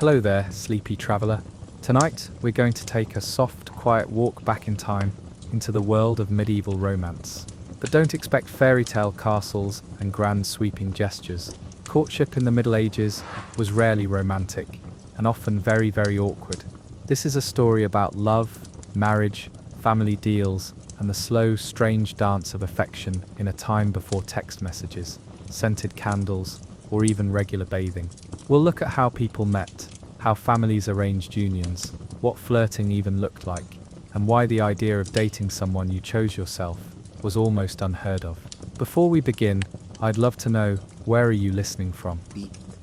Hello there, sleepy traveller. Tonight, we're going to take a soft, quiet walk back in time into the world of medieval romance. But don't expect fairy tale castles and grand sweeping gestures. Courtship in the Middle Ages was rarely romantic, and often very, very awkward. This is a story about love, marriage, family deals, and the slow, strange dance of affection in a time before text messages, scented candles, or even regular bathing. We'll look at how people met, how families arranged unions, what flirting even looked like, and why the idea of dating someone you chose yourself was almost unheard of. Before we begin, I'd love to know, where are you listening from?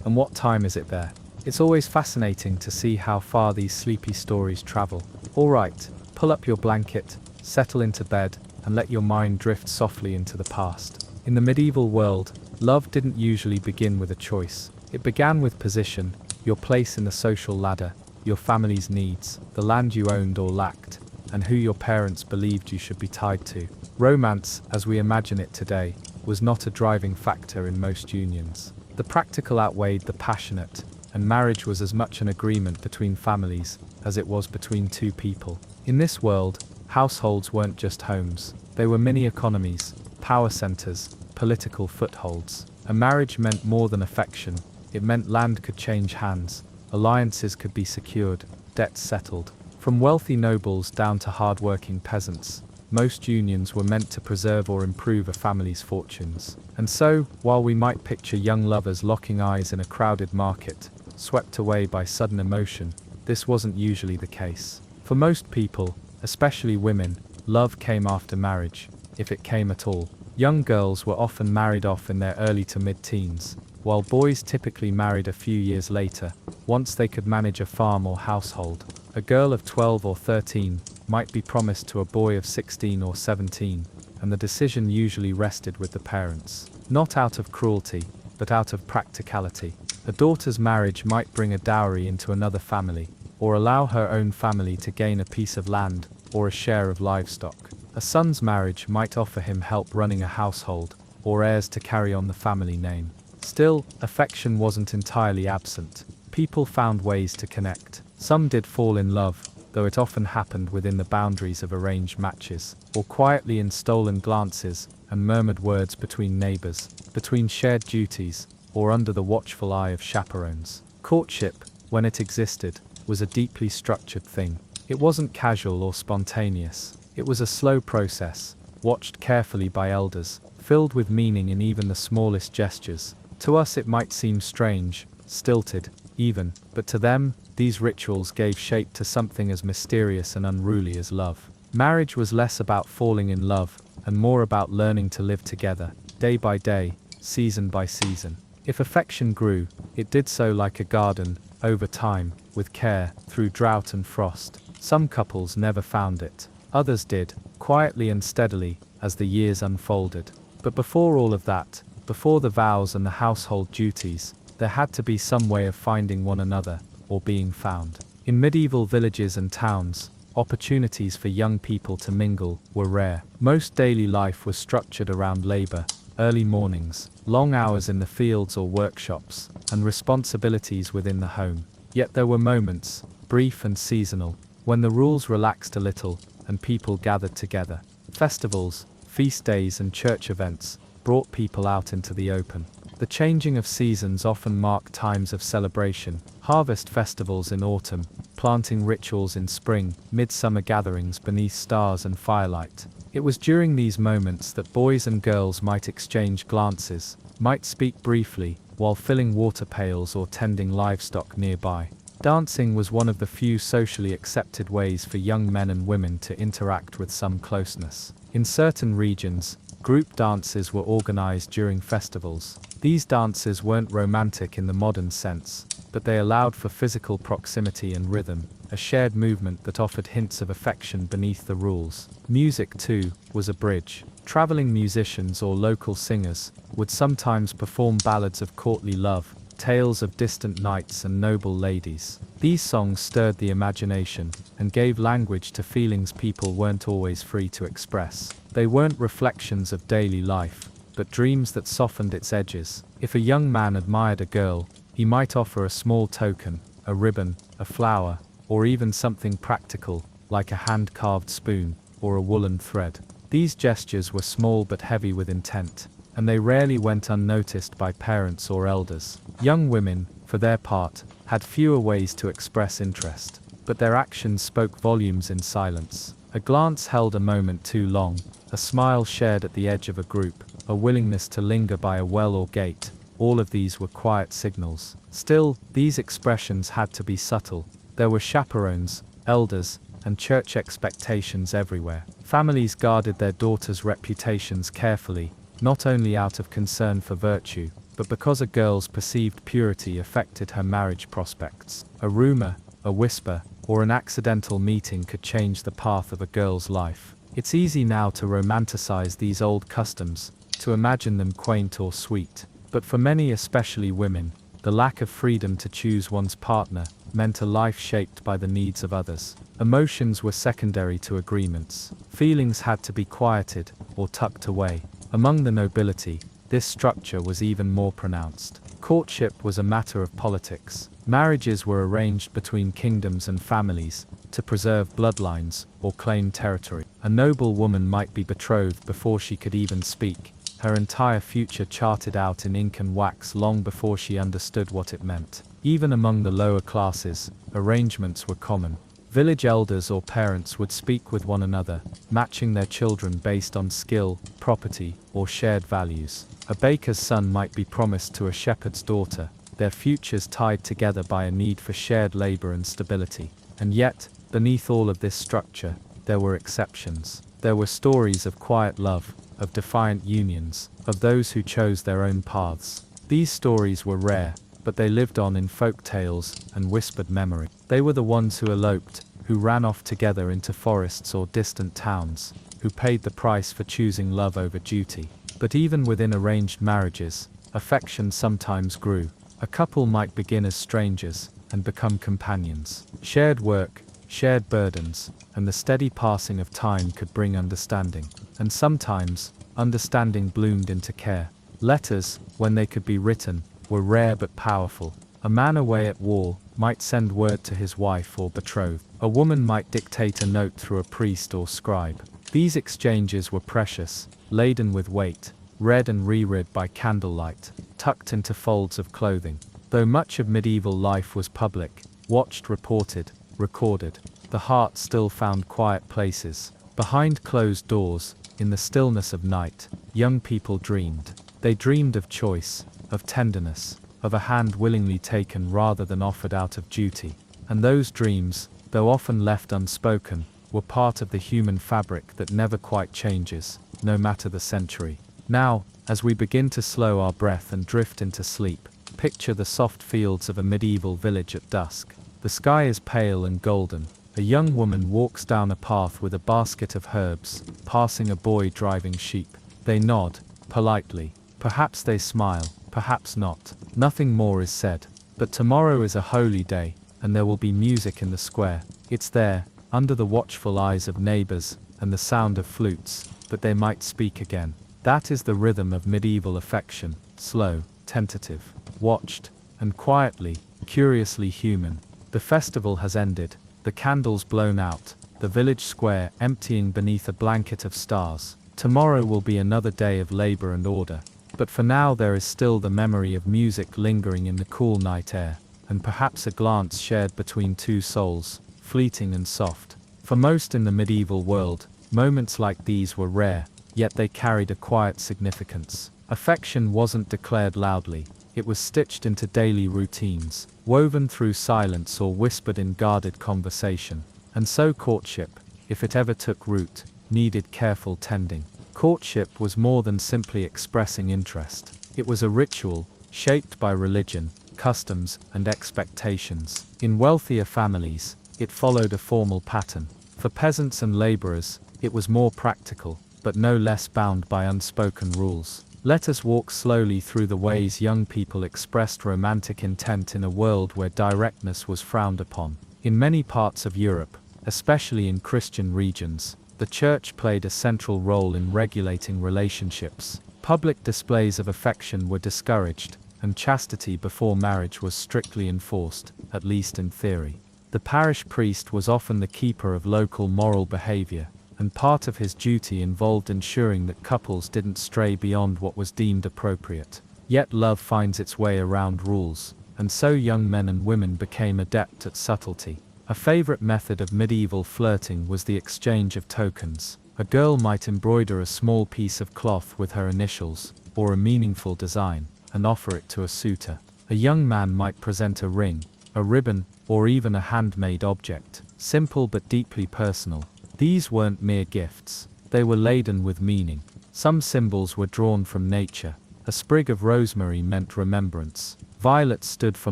And what time is it there? It's always fascinating to see how far these sleepy stories travel. Alright, pull up your blanket, settle into bed, and let your mind drift softly into the past. In the medieval world, love didn't usually begin with a choice. It began with position, your place in the social ladder, your family's needs, the land you owned or lacked, and who your parents believed you should be tied to. Romance, as we imagine it today, was not a driving factor in most unions. The practical outweighed the passionate, and marriage was as much an agreement between families as it was between two people. In this world, households weren't just homes. They were mini economies, power centers, political footholds. A marriage meant more than affection. It meant land could change hands, alliances could be secured, debts settled. From wealthy nobles down to hard-working peasants, most unions were meant to preserve or improve a family's fortunes. And so, while we might picture young lovers locking eyes in a crowded market, swept away by sudden emotion, this wasn't usually the case. For most people, especially women, love came after marriage, if it came at all. Young girls were often married off in their early to mid-teens, while boys typically married a few years later, once they could manage a farm or household. A girl of 12 or 13 might be promised to a boy of 16 or 17, and the decision usually rested with the parents. Not out of cruelty, but out of practicality. A daughter's marriage might bring a dowry into another family, or allow her own family to gain a piece of land or a share of livestock. A son's marriage might offer him help running a household, or heirs to carry on the family name. Still, affection wasn't entirely absent. People found ways to connect. Some did fall in love, though it often happened within the boundaries of arranged matches, or quietly in stolen glances and murmured words between neighbors, between shared duties, or under the watchful eye of chaperones. Courtship, when it existed, was a deeply structured thing. It wasn't casual or spontaneous. It was a slow process, watched carefully by elders, filled with meaning in even the smallest gestures. To us it might seem strange, stilted, even, but to them, these rituals gave shape to something as mysterious and unruly as love. Marriage was less about falling in love, and more about learning to live together, day by day, season by season. If affection grew, it did so like a garden, over time, with care, through drought and frost. Some couples never found it. Others did, quietly and steadily, as the years unfolded. But before all of that, before the vows and the household duties, there had to be some way of finding one another, or being found. In medieval villages and towns, opportunities for young people to mingle were rare. Most daily life was structured around labor, early mornings, long hours in the fields or workshops, and responsibilities within the home. Yet there were moments, brief and seasonal, when the rules relaxed a little, and people gathered together. Festivals, feast days and church events brought people out into the open. The changing of seasons often marked times of celebration, harvest festivals in autumn, planting rituals in spring, midsummer gatherings beneath stars and firelight. It was during these moments that boys and girls might exchange glances, might speak briefly, while filling water pails or tending livestock nearby. Dancing was one of the few socially accepted ways for young men and women to interact with some closeness. In certain regions, group dances were organized during festivals. These dances weren't romantic in the modern sense, but they allowed for physical proximity and rhythm, a shared movement that offered hints of affection beneath the rules. Music, too, was a bridge. Traveling musicians or local singers would sometimes perform ballads of courtly love, tales of distant knights and noble ladies. These songs stirred the imagination and gave language to feelings people weren't always free to express. They weren't reflections of daily life, but dreams that softened its edges. If a young man admired a girl, he might offer a small token, a ribbon, a flower, or even something practical, like a hand-carved spoon, or a woolen thread. These gestures were small but heavy with intent, and they rarely went unnoticed by parents or elders. Young women, for their part, had fewer ways to express interest, but their actions spoke volumes in silence. A glance held a moment too long, a smile shared at the edge of a group, a willingness to linger by a well or gate, all of these were quiet signals. Still, these expressions had to be subtle. There were chaperones, elders, and church expectations everywhere. Families guarded their daughters' reputations carefully, not only out of concern for virtue, but because a girl's perceived purity affected her marriage prospects. A rumor, a whisper, or an accidental meeting could change the path of a girl's life. It's easy now to romanticize these old customs, to imagine them quaint or sweet, but for many, especially women, the lack of freedom to choose one's partner meant a life shaped by the needs of others. Emotions were secondary to agreements. Feelings had to be quieted or tucked away. Among the nobility, this structure was even more pronounced. Courtship was a matter of politics. Marriages were arranged between kingdoms and families to preserve bloodlines or claim territory. A noble woman might be betrothed before she could even speak, her entire future charted out in ink and wax long before she understood what it meant. Even among the lower classes, arrangements were common. Village elders or parents would speak with one another, matching their children based on skill, property, or shared values. A baker's son might be promised to a shepherd's daughter, their futures tied together by a need for shared labor and stability. And yet, beneath all of this structure, there were exceptions. There were stories of quiet love, of defiant unions, of those who chose their own paths. These stories were rare, but they lived on in folk tales and whispered memory. They were the ones who eloped, who ran off together into forests or distant towns, who paid the price for choosing love over duty. But even within arranged marriages, affection sometimes grew. A couple might begin as strangers and become companions. Shared work, shared burdens, and the steady passing of time could bring understanding. And sometimes, understanding bloomed into care. Letters, when they could be written, were rare but powerful. A man away at war might send word to his wife or betrothed. A woman might dictate a note through a priest or scribe. These exchanges were precious, laden with weight, read and reread by candlelight, tucked into folds of clothing. Though much of medieval life was public, watched, reported, recorded, the heart still found quiet places. Behind closed doors, in the stillness of night, young people dreamed. They dreamed of choice, of tenderness, of a hand willingly taken rather than offered out of duty. And those dreams, though often left unspoken, were part of the human fabric that never quite changes, no matter the century. Now, as we begin to slow our breath and drift into sleep, picture the soft fields of a medieval village at dusk. The sky is pale and golden. A young woman walks down a path with a basket of herbs, passing a boy driving sheep. They nod, politely. Perhaps they smile, perhaps not. Nothing more is said. But tomorrow is a holy day, and there will be music in the square. It's there, under the watchful eyes of neighbors, and the sound of flutes, that they might speak again. That is the rhythm of medieval affection, slow, tentative, watched, and quietly, curiously human. The festival has ended, the candles blown out, the village square emptying beneath a blanket of stars. Tomorrow will be another day of labor and order. But for now there is still the memory of music lingering in the cool night air, and perhaps a glance shared between two souls, fleeting and soft. For most in the medieval world, moments like these were rare, yet they carried a quiet significance. Affection wasn't declared loudly, it was stitched into daily routines, woven through silence or whispered in guarded conversation. And so courtship, if it ever took root, needed careful tending. Courtship was more than simply expressing interest. It was a ritual, shaped by religion, customs, and expectations. In wealthier families, it followed a formal pattern. For peasants and laborers, it was more practical, but no less bound by unspoken rules. Let us walk slowly through the ways young people expressed romantic intent in a world where directness was frowned upon. In many parts of Europe, especially in Christian regions, the church played a central role in regulating relationships. Public displays of affection were discouraged, and chastity before marriage was strictly enforced, at least in theory. The parish priest was often the keeper of local moral behavior, and part of his duty involved ensuring that couples didn't stray beyond what was deemed appropriate. Yet love finds its way around rules, and so young men and women became adept at subtlety. A favorite method of medieval flirting was the exchange of tokens. A girl might embroider a small piece of cloth with her initials, or a meaningful design, and offer it to a suitor. A young man might present a ring, a ribbon, or even a handmade object, simple but deeply personal. These weren't mere gifts, they were laden with meaning. Some symbols were drawn from nature. A sprig of rosemary meant remembrance. Violet stood for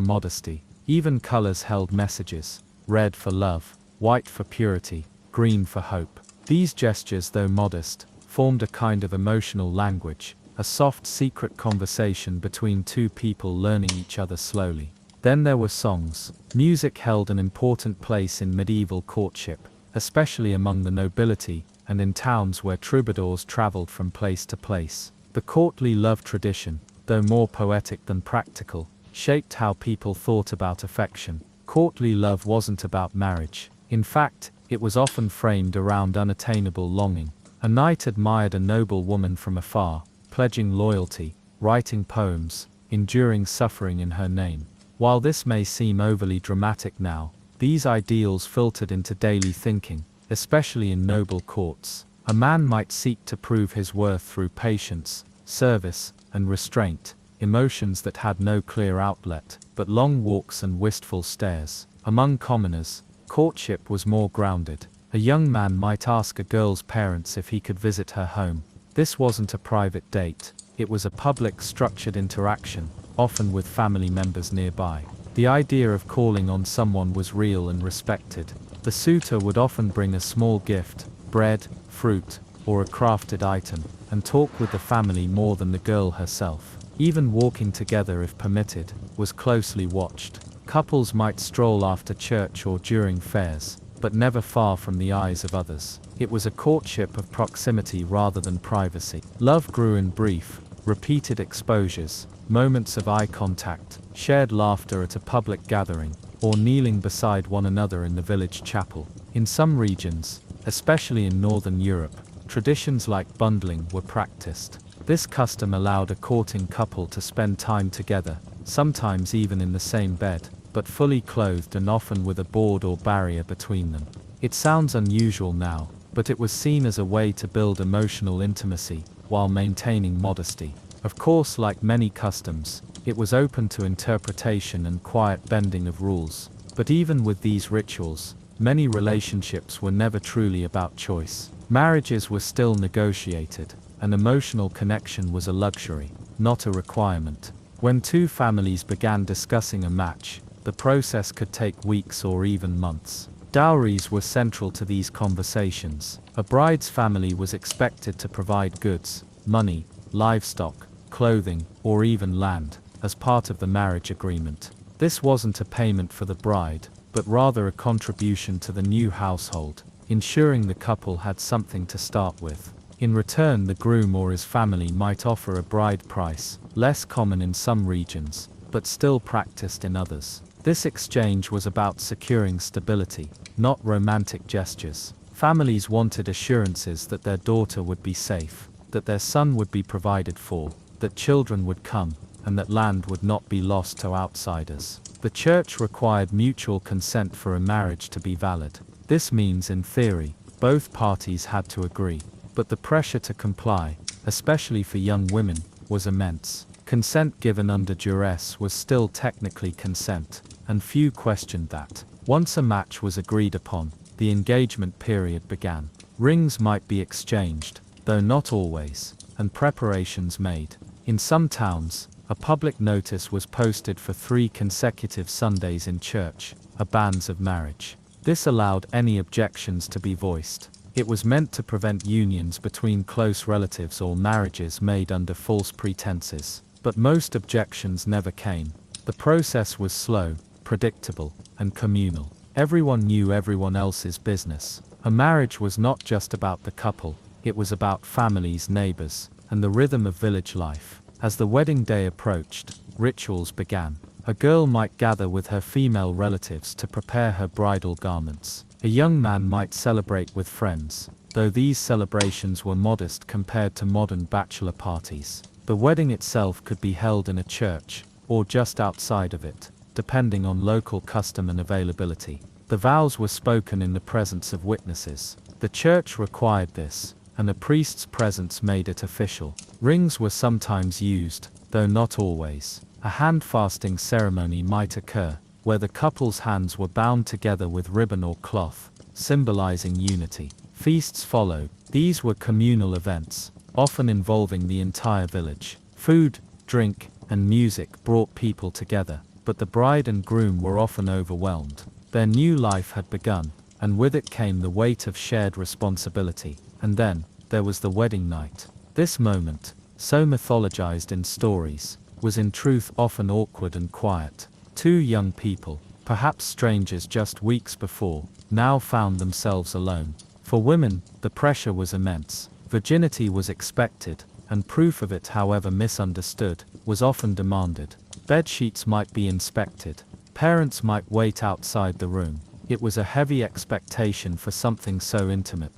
modesty. Even colors held messages. Red for love, white for purity, green for hope. These gestures, though modest, formed a kind of emotional language, a soft secret conversation between two people learning each other slowly. Then there were songs. Music held an important place in medieval courtship, especially among the nobility, and in towns where troubadours traveled from place to place. The courtly love tradition, though more poetic than practical, shaped how people thought about affection. Courtly love wasn't about marriage. In fact, it was often framed around unattainable longing. A knight admired a noble woman from afar, pledging loyalty, writing poems, enduring suffering in her name. While this may seem overly dramatic now, these ideals filtered into daily thinking, especially in noble courts. A man might seek to prove his worth through patience, service, and restraint, emotions that had no clear outlet, but long walks and wistful stares. Among commoners, courtship was more grounded. A young man might ask a girl's parents if he could visit her home. This wasn't a private date, it was a public, structured interaction, often with family members nearby. The idea of calling on someone was real and respected. The suitor would often bring a small gift, bread, fruit, or a crafted item, and talk with the family more than the girl herself. Even walking together, if permitted, was closely watched. Couples might stroll after church or during fairs, but never far from the eyes of others. It was a courtship of proximity rather than privacy. Love grew in brief, repeated exposures, moments of eye contact, shared laughter at a public gathering, or kneeling beside one another in the village chapel. In some regions, especially in Northern Europe, traditions like bundling were practiced. This custom allowed a courting couple to spend time together, sometimes even in the same bed, but fully clothed and often with a board or barrier between them. It sounds unusual now, but it was seen as a way to build emotional intimacy, while maintaining modesty. Of course, like many customs, it was open to interpretation and quiet bending of rules. But even with these rituals, many relationships were never truly about choice. Marriages were still negotiated, and emotional connection was a luxury, not a requirement. When two families began discussing a match, the process could take weeks or even months. Dowries were central to these conversations. A bride's family was expected to provide goods, money, livestock, clothing, or even land, as part of the marriage agreement. This wasn't a payment for the bride, but rather a contribution to the new household, ensuring the couple had something to start with. In return, the groom or his family might offer a bride price, less common in some regions, but still practiced in others. This exchange was about securing stability, not romantic gestures. Families wanted assurances that their daughter would be safe, that their son would be provided for, that children would come, and that land would not be lost to outsiders. The church required mutual consent for a marriage to be valid. This means, in theory, both parties had to agree. But the pressure to comply, especially for young women, was immense. Consent given under duress was still technically consent, and few questioned that. Once a match was agreed upon, the engagement period began. Rings might be exchanged, though not always, and preparations made. In some towns, a public notice was posted for 3 consecutive Sundays in church, a banns of marriage. This allowed any objections to be voiced. It was meant to prevent unions between close relatives or marriages made under false pretenses. But most objections never came. The process was slow, predictable, and communal. Everyone knew everyone else's business. A marriage was not just about the couple, it was about families, neighbors, and the rhythm of village life. As the wedding day approached, rituals began. A girl might gather with her female relatives to prepare her bridal garments. A young man might celebrate with friends, though these celebrations were modest compared to modern bachelor parties. The wedding itself could be held in a church, or just outside of it, depending on local custom and availability. The vows were spoken in the presence of witnesses. The church required this, and a priest's presence made it official. Rings were sometimes used, though not always. A hand-fasting ceremony might occur, where the couple's hands were bound together with ribbon or cloth, symbolizing unity. Feasts followed. These were communal events, often involving the entire village. Food, drink, and music brought people together, but the bride and groom were often overwhelmed. Their new life had begun, and with it came the weight of shared responsibility. And then, there was the wedding night. This moment, so mythologized in stories, was in truth often awkward and quiet. Two young people, perhaps strangers just weeks before, now found themselves alone. For women, the pressure was immense. Virginity was expected, and proof of it, however misunderstood, was often demanded. Bedsheets might be inspected. Parents might wait outside the room. It was a heavy expectation for something so intimate.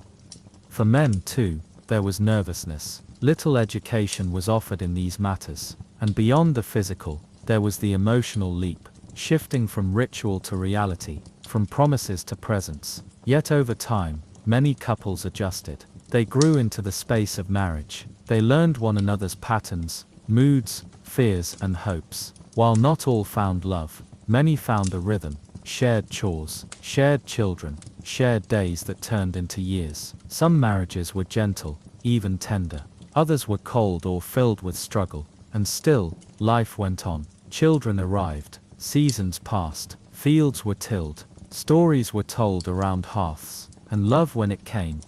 For men, too, there was nervousness. Little education was offered in these matters. And beyond the physical, there was the emotional leap, shifting from ritual to reality, from promises to presence. Yet over time, many couples adjusted. They grew into the space of marriage. They learned one another's patterns, moods, fears, and hopes. While not all found love, many found a rhythm, shared chores, shared children, shared days that turned into years. Some marriages were gentle, even tender. Others were cold or filled with struggle. And still, life went on. Children arrived, seasons passed, fields were tilled, stories were told around hearths, and love, when it came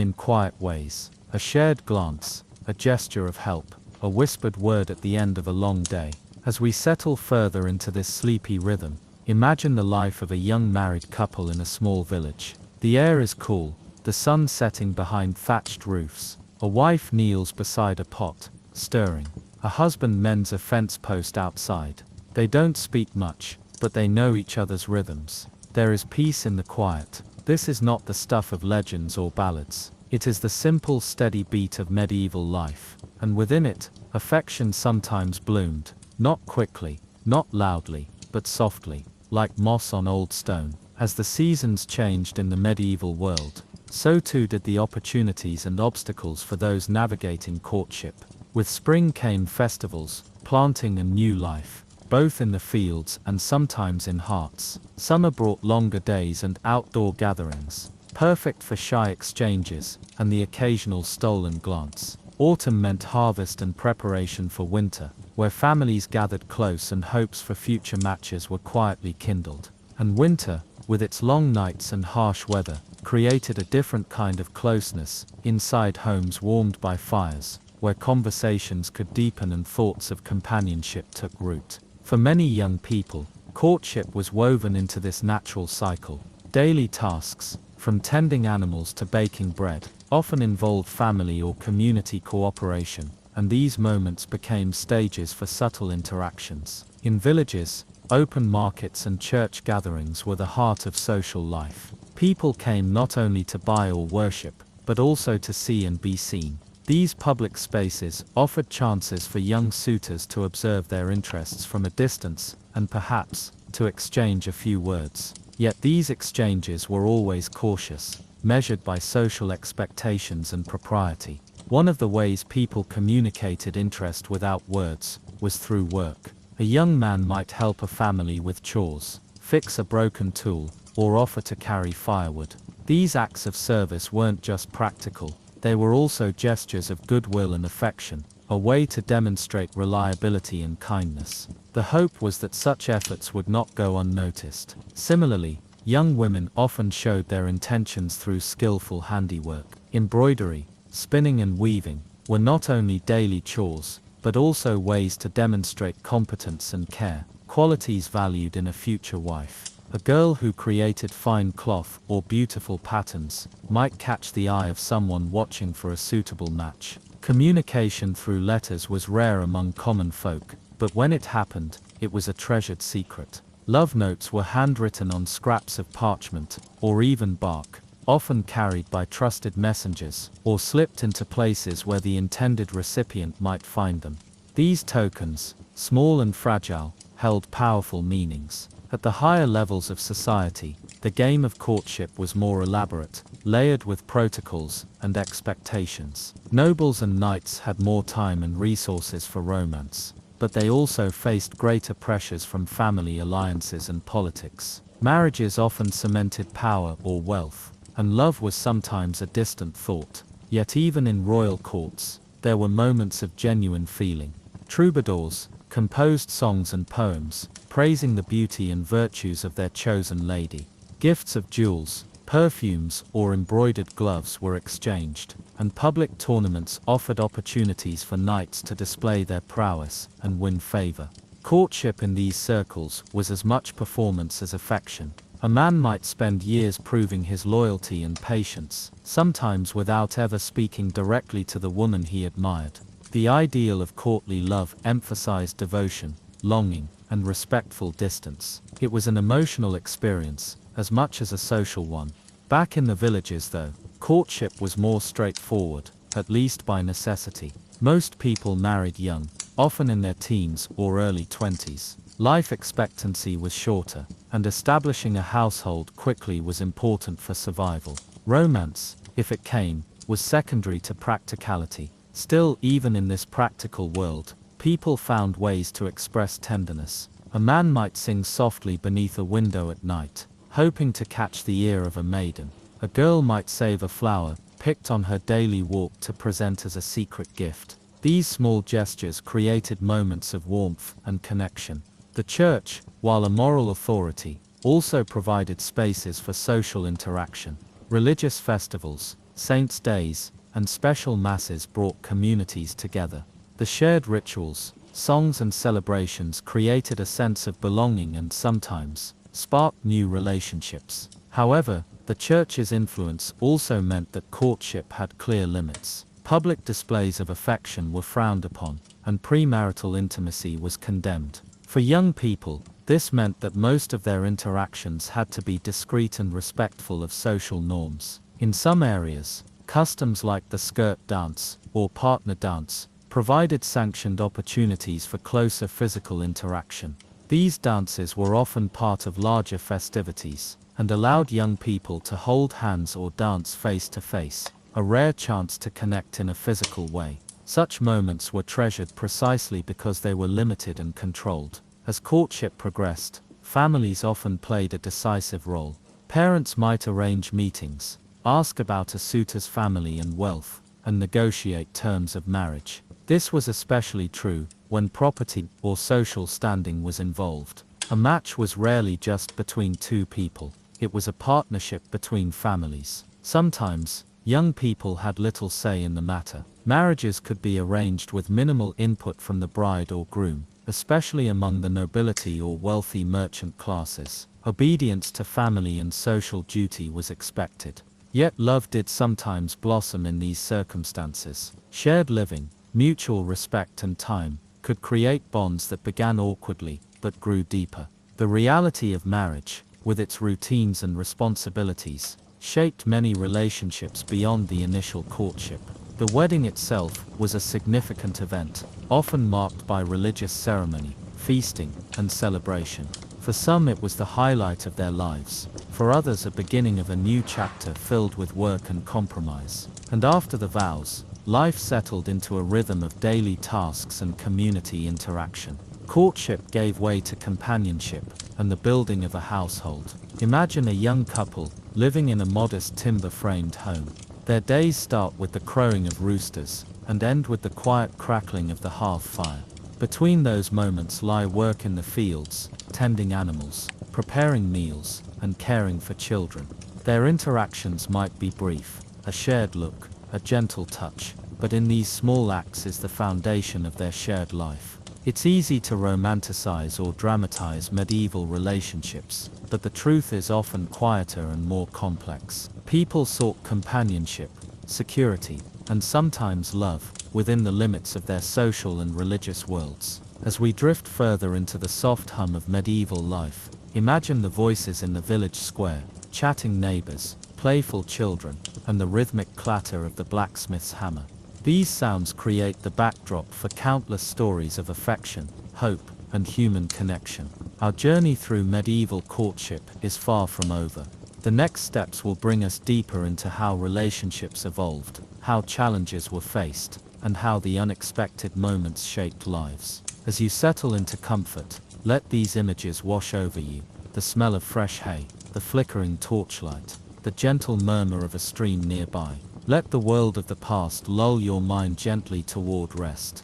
in quiet ways. A shared glance, a gesture of help, a whispered word at the end of a long day. As we settle further into this sleepy rhythm, imagine the life of a young married couple in a small village. The air is cool, the sun setting behind thatched roofs. A wife kneels beside a pot, stirring. A husband mends a fence post outside. They don't speak much, but they know each other's rhythms. There is peace in the quiet. This is not the stuff of legends or ballads. It is the simple, steady beat of medieval life. And within it, affection sometimes bloomed. Not quickly, not loudly, but softly, like moss on old stone. As the seasons changed in the medieval world, so too did the opportunities and obstacles for those navigating courtship. With spring came festivals, planting and new life, both in the fields and sometimes in hearts. Summer brought longer days and outdoor gatherings, perfect for shy exchanges and the occasional stolen glance. Autumn meant harvest and preparation for winter, where families gathered close and hopes for future matches were quietly kindled. And winter, with its long nights and harsh weather, created a different kind of closeness, inside homes warmed by fires, where conversations could deepen and thoughts of companionship took root. For many young people, courtship was woven into this natural cycle. Daily tasks, from tending animals to baking bread, often involved family or community cooperation, and these moments became stages for subtle interactions. In villages, open markets and church gatherings were the heart of social life. People came not only to buy or worship, but also to see and be seen. These public spaces offered chances for young suitors to observe their interests from a distance, and perhaps, to exchange a few words. Yet these exchanges were always cautious, measured by social expectations and propriety. One of the ways people communicated interest without words was through work. A young man might help a family with chores, fix a broken tool, or offer to carry firewood. These acts of service weren't just practical. They were also gestures of goodwill and affection, a way to demonstrate reliability and kindness. The hope was that such efforts would not go unnoticed. Similarly, young women often showed their intentions through skillful handiwork. Embroidery, spinning and weaving were not only daily chores, but also ways to demonstrate competence and care, qualities valued in a future wife. A girl who created fine cloth or beautiful patterns might catch the eye of someone watching for a suitable match. Communication through letters was rare among common folk, but when it happened, it was a treasured secret. Love notes were handwritten on scraps of parchment, or even bark, often carried by trusted messengers, or slipped into places where the intended recipient might find them. These tokens, small and fragile, held powerful meanings. At the higher levels of society, the game of courtship was more elaborate, layered with protocols and expectations. Nobles and knights had more time and resources for romance, but they also faced greater pressures from family alliances and politics. Marriages often cemented power or wealth, and love was sometimes a distant thought. Yet even in royal courts, there were moments of genuine feeling. Troubadours composed songs and poems, praising the beauty and virtues of their chosen lady. Gifts of jewels, perfumes, or embroidered gloves were exchanged, and public tournaments offered opportunities for knights to display their prowess and win favor. Courtship in these circles was as much performance as affection. A man might spend years proving his loyalty and patience, sometimes without ever speaking directly to the woman he admired. The ideal of courtly love emphasized devotion, longing, and respectful distance. It was an emotional experience, as much as a social one. Back in the villages though, courtship was more straightforward, at least by necessity. Most people married young, often in their teens or early 20s. Life expectancy was shorter, and establishing a household quickly was important for survival. Romance, if it came, was secondary to practicality. Still, even in this practical world, people found ways to express tenderness. A man might sing softly beneath a window at night, hoping to catch the ear of a maiden. A girl might save a flower, picked on her daily walk to present as a secret gift. These small gestures created moments of warmth and connection. The church, while a moral authority, also provided spaces for social interaction. Religious festivals, saints' days, and special masses brought communities together. The shared rituals, songs and celebrations created a sense of belonging and sometimes sparked new relationships. However, the church's influence also meant that courtship had clear limits. Public displays of affection were frowned upon, and premarital intimacy was condemned. For young people, this meant that most of their interactions had to be discreet and respectful of social norms. In some areas, customs like the skirt dance, or partner dance, provided sanctioned opportunities for closer physical interaction. These dances were often part of larger festivities, and allowed young people to hold hands or dance face to face, a rare chance to connect in a physical way. Such moments were treasured precisely because they were limited and controlled. As courtship progressed, families often played a decisive role. Parents might arrange meetings, ask about a suitor's family and wealth, and negotiate terms of marriage. This was especially true when property or social standing was involved. A match was rarely just between two people. It was a partnership between families. Sometimes, young people had little say in the matter. Marriages could be arranged with minimal input from the bride or groom, especially among the nobility or wealthy merchant classes. Obedience to family and social duty was expected. Yet love did sometimes blossom in these circumstances. Shared living, mutual respect and time could create bonds that began awkwardly but grew deeper. The reality of marriage, with its routines and responsibilities, shaped many relationships beyond the initial courtship. The wedding itself was a significant event, often marked by religious ceremony, feasting, and celebration. For some it was the highlight of their lives, for others a beginning of a new chapter filled with work and compromise. And after the vows, life settled into a rhythm of daily tasks and community interaction. Courtship gave way to companionship and the building of a household. Imagine a young couple living in a modest timber-framed home. Their days start with the crowing of roosters and end with the quiet crackling of the hearth fire. Between those moments lie work in the fields, tending animals, preparing meals, and caring for children. Their interactions might be brief, a shared look, a gentle touch, but in these small acts is the foundation of their shared life. It's easy to romanticize or dramatize medieval relationships, but the truth is often quieter and more complex. People sought companionship, security, and sometimes love, within the limits of their social and religious worlds. As we drift further into the soft hum of medieval life, imagine the voices in the village square, chatting neighbors, playful children, and the rhythmic clatter of the blacksmith's hammer. These sounds create the backdrop for countless stories of affection, hope, and human connection. Our journey through medieval courtship is far from over. The next steps will bring us deeper into how relationships evolved, how challenges were faced, and how the unexpected moments shaped lives. As you settle into comfort, let these images wash over you: the smell of fresh hay, the flickering torchlight, the gentle murmur of a stream nearby. Let the world of the past lull your mind gently toward rest.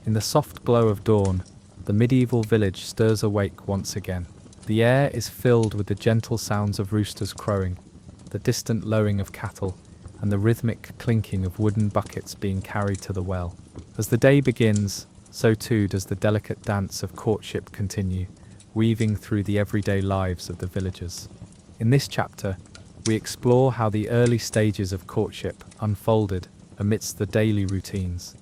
In the soft glow of dawn, the medieval village stirs awake once again. The air is filled with the gentle sounds of roosters crowing, the distant lowing of cattle, and the rhythmic clinking of wooden buckets being carried to the well. As the day begins, so too does the delicate dance of courtship continue, weaving through the everyday lives of the villagers. In this chapter, we explore how the early stages of courtship unfolded amidst the daily routines,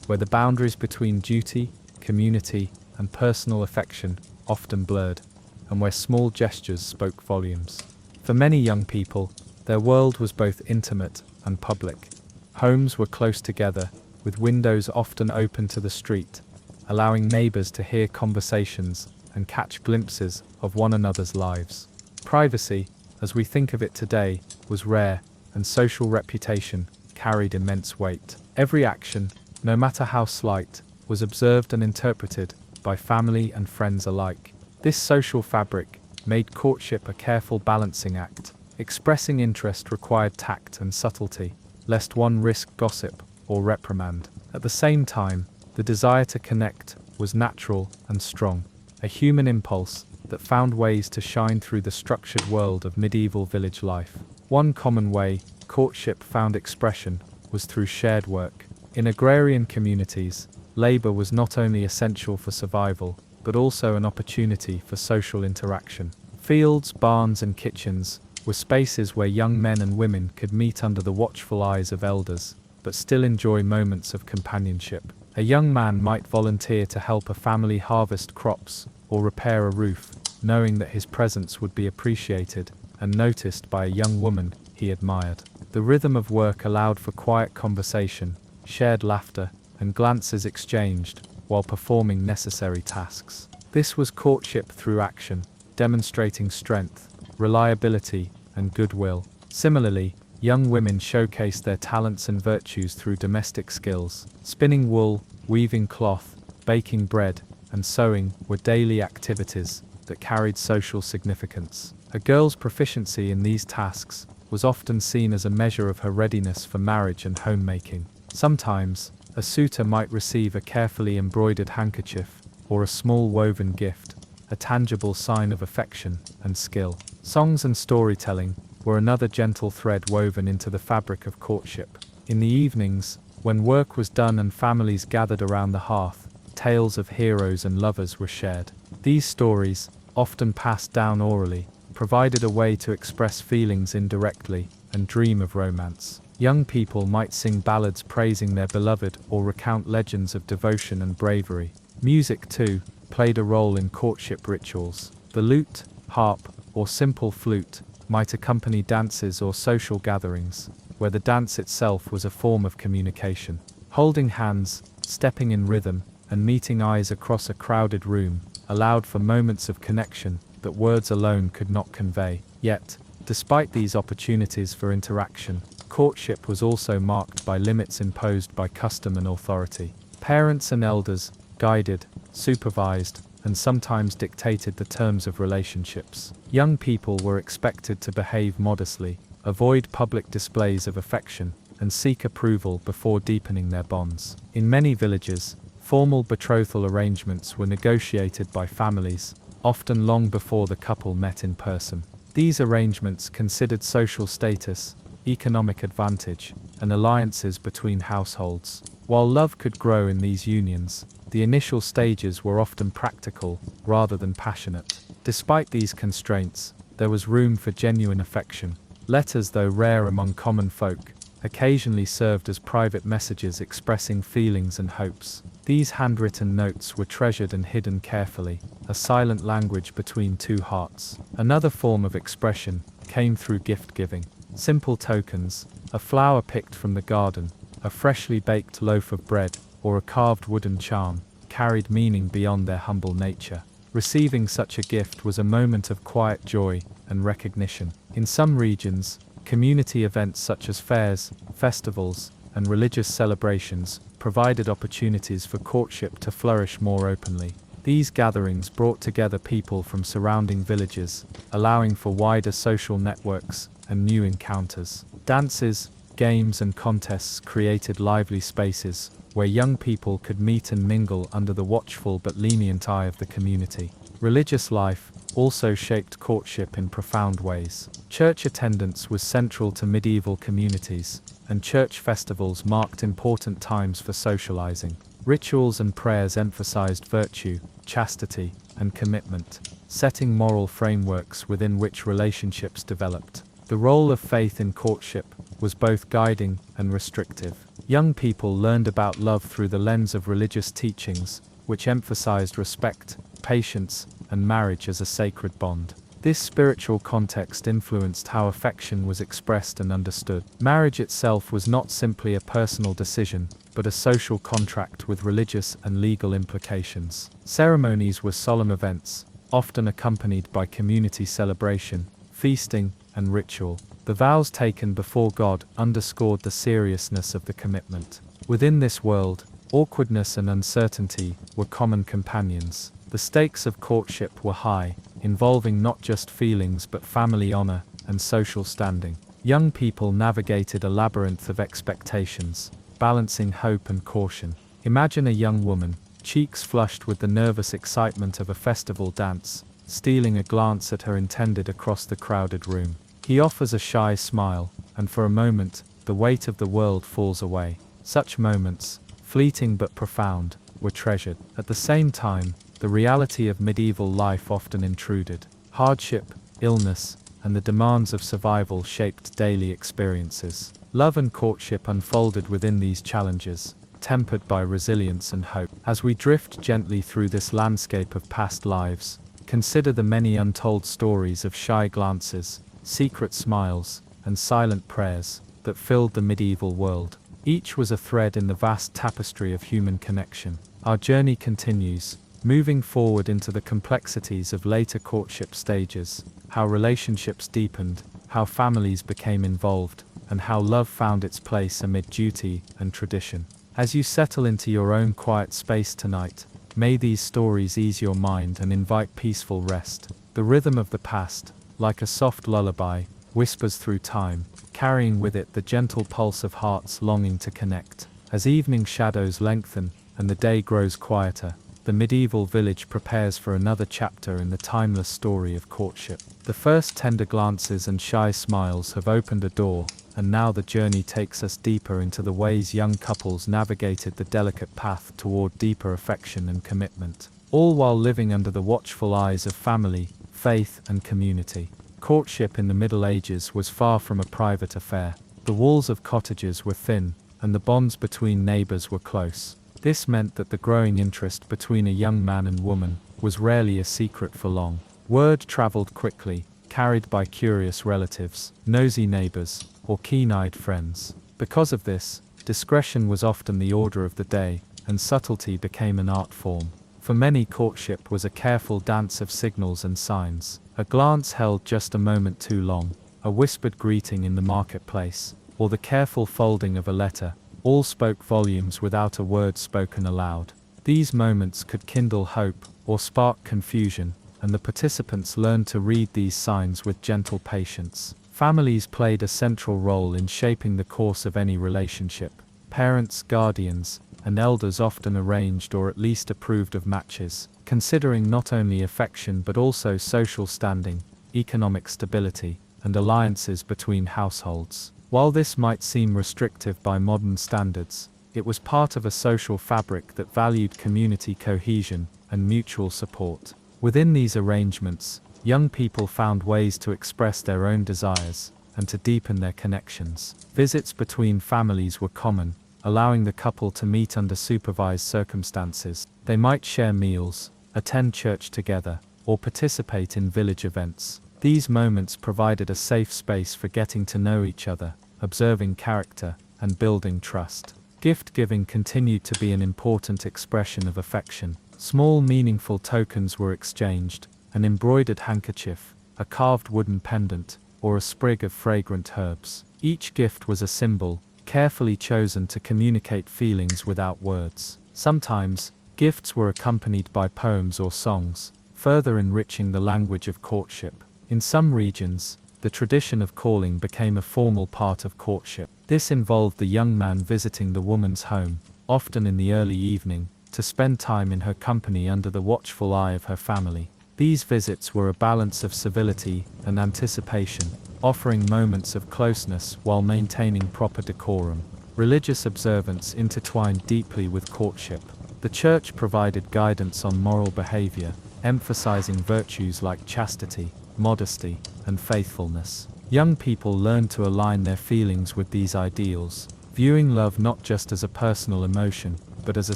where the boundaries between duty, community, and personal affection often blurred, and where small gestures spoke volumes. For many young people, their world was both intimate and public. Homes were close together, with windows often open to the street, allowing neighbors to hear conversations and catch glimpses of one another's lives. Privacy, as we think of it today, was rare, and social reputation carried immense weight. Every action, no matter how slight, was observed and interpreted by family and friends alike. This social fabric made courtship a careful balancing act. Expressing interest required tact and subtlety, lest one risk gossip or reprimand. At the same time, the desire to connect was natural and strong, a human impulse that found ways to shine through the structured world of medieval village life. One common way courtship found expression was through shared work. In agrarian communities, labor was not only essential for survival, but also an opportunity for social interaction. Fields, barns, and kitchens were spaces where young men and women could meet under the watchful eyes of elders, but still enjoy moments of companionship. A young man might volunteer to help a family harvest crops or repair a roof, knowing that his presence would be appreciated and noticed by a young woman he admired. The rhythm of work allowed for quiet conversation, shared laughter, and glances exchanged while performing necessary tasks. This was courtship through action, demonstrating strength, reliability, and goodwill. Similarly, young women showcased their talents and virtues through domestic skills. Spinning wool, weaving cloth, baking bread, and sewing were daily activities that carried social significance. A girl's proficiency in these tasks was often seen as a measure of her readiness for marriage and homemaking. Sometimes, a suitor might receive a carefully embroidered handkerchief or a small woven gift, a tangible sign of affection and skill. Songs and storytelling were another gentle thread woven into the fabric of courtship. In the evenings, when work was done and families gathered around the hearth, tales of heroes and lovers were shared. These stories, often passed down orally, provided a way to express feelings indirectly and dream of romance. Young people might sing ballads praising their beloved or recount legends of devotion and bravery. Music, too, played a role in courtship rituals. The lute, harp, or simple flute might accompany dances or social gatherings, where the dance itself was a form of communication. Holding hands, stepping in rhythm, and meeting eyes across a crowded room allowed for moments of connection that words alone could not convey. Yet, despite these opportunities for interaction, courtship was also marked by limits imposed by custom and authority. Parents and elders guided, supervised, and sometimes dictated the terms of relationships. Young people were expected to behave modestly, avoid public displays of affection, and seek approval before deepening their bonds. In many villages, formal betrothal arrangements were negotiated by families, often long before the couple met in person. These arrangements considered social status, economic advantage, and alliances between households. While love could grow in these unions, the initial stages were often practical rather than passionate. Despite these constraints, there was room for genuine affection. Letters, though rare among common folk, occasionally served as private messages expressing feelings and hopes. These handwritten notes were treasured and hidden carefully, a silent language between two hearts. Another form of expression came through gift-giving. Simple tokens, a flower picked from the garden, a freshly baked loaf of bread, or a carved wooden charm, carried meaning beyond their humble nature. Receiving such a gift was a moment of quiet joy and recognition. In some regions, community events such as fairs, festivals, and religious celebrations provided opportunities for courtship to flourish more openly. These gatherings brought together people from surrounding villages, allowing for wider social networks and new encounters. Dances, games, and contests created lively spaces where young people could meet and mingle under the watchful but lenient eye of the community. Religious life also shaped courtship in profound ways. Church attendance was central to medieval communities, and church festivals marked important times for socializing. Rituals and prayers emphasized virtue, chastity, and commitment, setting moral frameworks within which relationships developed. The role of faith in courtship was both guiding and restrictive. Young people learned about love through the lens of religious teachings, which emphasized respect, patience, and marriage as a sacred bond. This spiritual context influenced how affection was expressed and understood. Marriage itself was not simply a personal decision, but a social contract with religious and legal implications. Ceremonies were solemn events, often accompanied by community celebration, feasting, and ritual. The vows taken before God underscored the seriousness of the commitment. Within this world, awkwardness and uncertainty were common companions. The stakes of courtship were high, involving not just feelings but family honor and social standing. Young people navigated a labyrinth of expectations, balancing hope and caution. Imagine a young woman, cheeks flushed with the nervous excitement of a festival dance, stealing a glance at her intended across the crowded room. He offers a shy smile, and for a moment, the weight of the world falls away. Such moments, fleeting but profound, were treasured. At the same time, the reality of medieval life often intruded. Hardship, illness, and the demands of survival shaped daily experiences. Love and courtship unfolded within these challenges, tempered by resilience and hope. As we drift gently through this landscape of past lives, consider the many untold stories of shy glances, secret smiles, and silent prayers that filled the medieval world. Each was a thread in the vast tapestry of human connection. Our journey continues, moving forward into the complexities of later courtship stages, how relationships deepened, how families became involved, and how love found its place amid duty and tradition. As you settle into your own quiet space tonight, may these stories ease your mind and invite peaceful rest. The rhythm of the past, like a soft lullaby, whispers through time, carrying with it the gentle pulse of hearts longing to connect. As evening shadows lengthen and the day grows quieter, the medieval village prepares for another chapter in the timeless story of courtship. The first tender glances and shy smiles have opened a door, and now the journey takes us deeper into the ways young couples navigated the delicate path toward deeper affection and commitment, all while living under the watchful eyes of family, faith, and community. Courtship in the Middle Ages was far from a private affair. The walls of cottages were thin, and the bonds between neighbors were close. This meant that the growing interest between a young man and woman was rarely a secret for long. Word traveled quickly, carried by curious relatives, nosy neighbors, or keen-eyed friends. Because of this, discretion was often the order of the day, and subtlety became an art form. For many, courtship was a careful dance of signals and signs. A glance held just a moment too long, a whispered greeting in the marketplace, or the careful folding of a letter, all spoke volumes without a word spoken aloud. These moments could kindle hope, or spark confusion, and the participants learned to read these signs with gentle patience. Families played a central role in shaping the course of any relationship. Parents, guardians, and elders often arranged or at least approved of matches, considering not only affection but also social standing, economic stability, and alliances between households. While this might seem restrictive by modern standards, it was part of a social fabric that valued community cohesion and mutual support. Within these arrangements, young people found ways to express their own desires and to deepen their connections. Visits between families were common, allowing the couple to meet under supervised circumstances. They might share meals, attend church together, or participate in village events. These moments provided a safe space for getting to know each other, observing character, and building trust. Gift-giving continued to be an important expression of affection. Small meaningful tokens were exchanged: an embroidered handkerchief, a carved wooden pendant, or a sprig of fragrant herbs. Each gift was a symbol, carefully chosen to communicate feelings without words. Sometimes, gifts were accompanied by poems or songs, further enriching the language of courtship. In some regions, the tradition of calling became a formal part of courtship. This involved the young man visiting the woman's home, often in the early evening, to spend time in her company under the watchful eye of her family. These visits were a balance of civility and anticipation, offering moments of closeness while maintaining proper decorum. Religious observance intertwined deeply with courtship. The church provided guidance on moral behavior, emphasizing virtues like chastity, modesty, and faithfulness. Young people learned to align their feelings with these ideals, viewing love not just as a personal emotion, but as a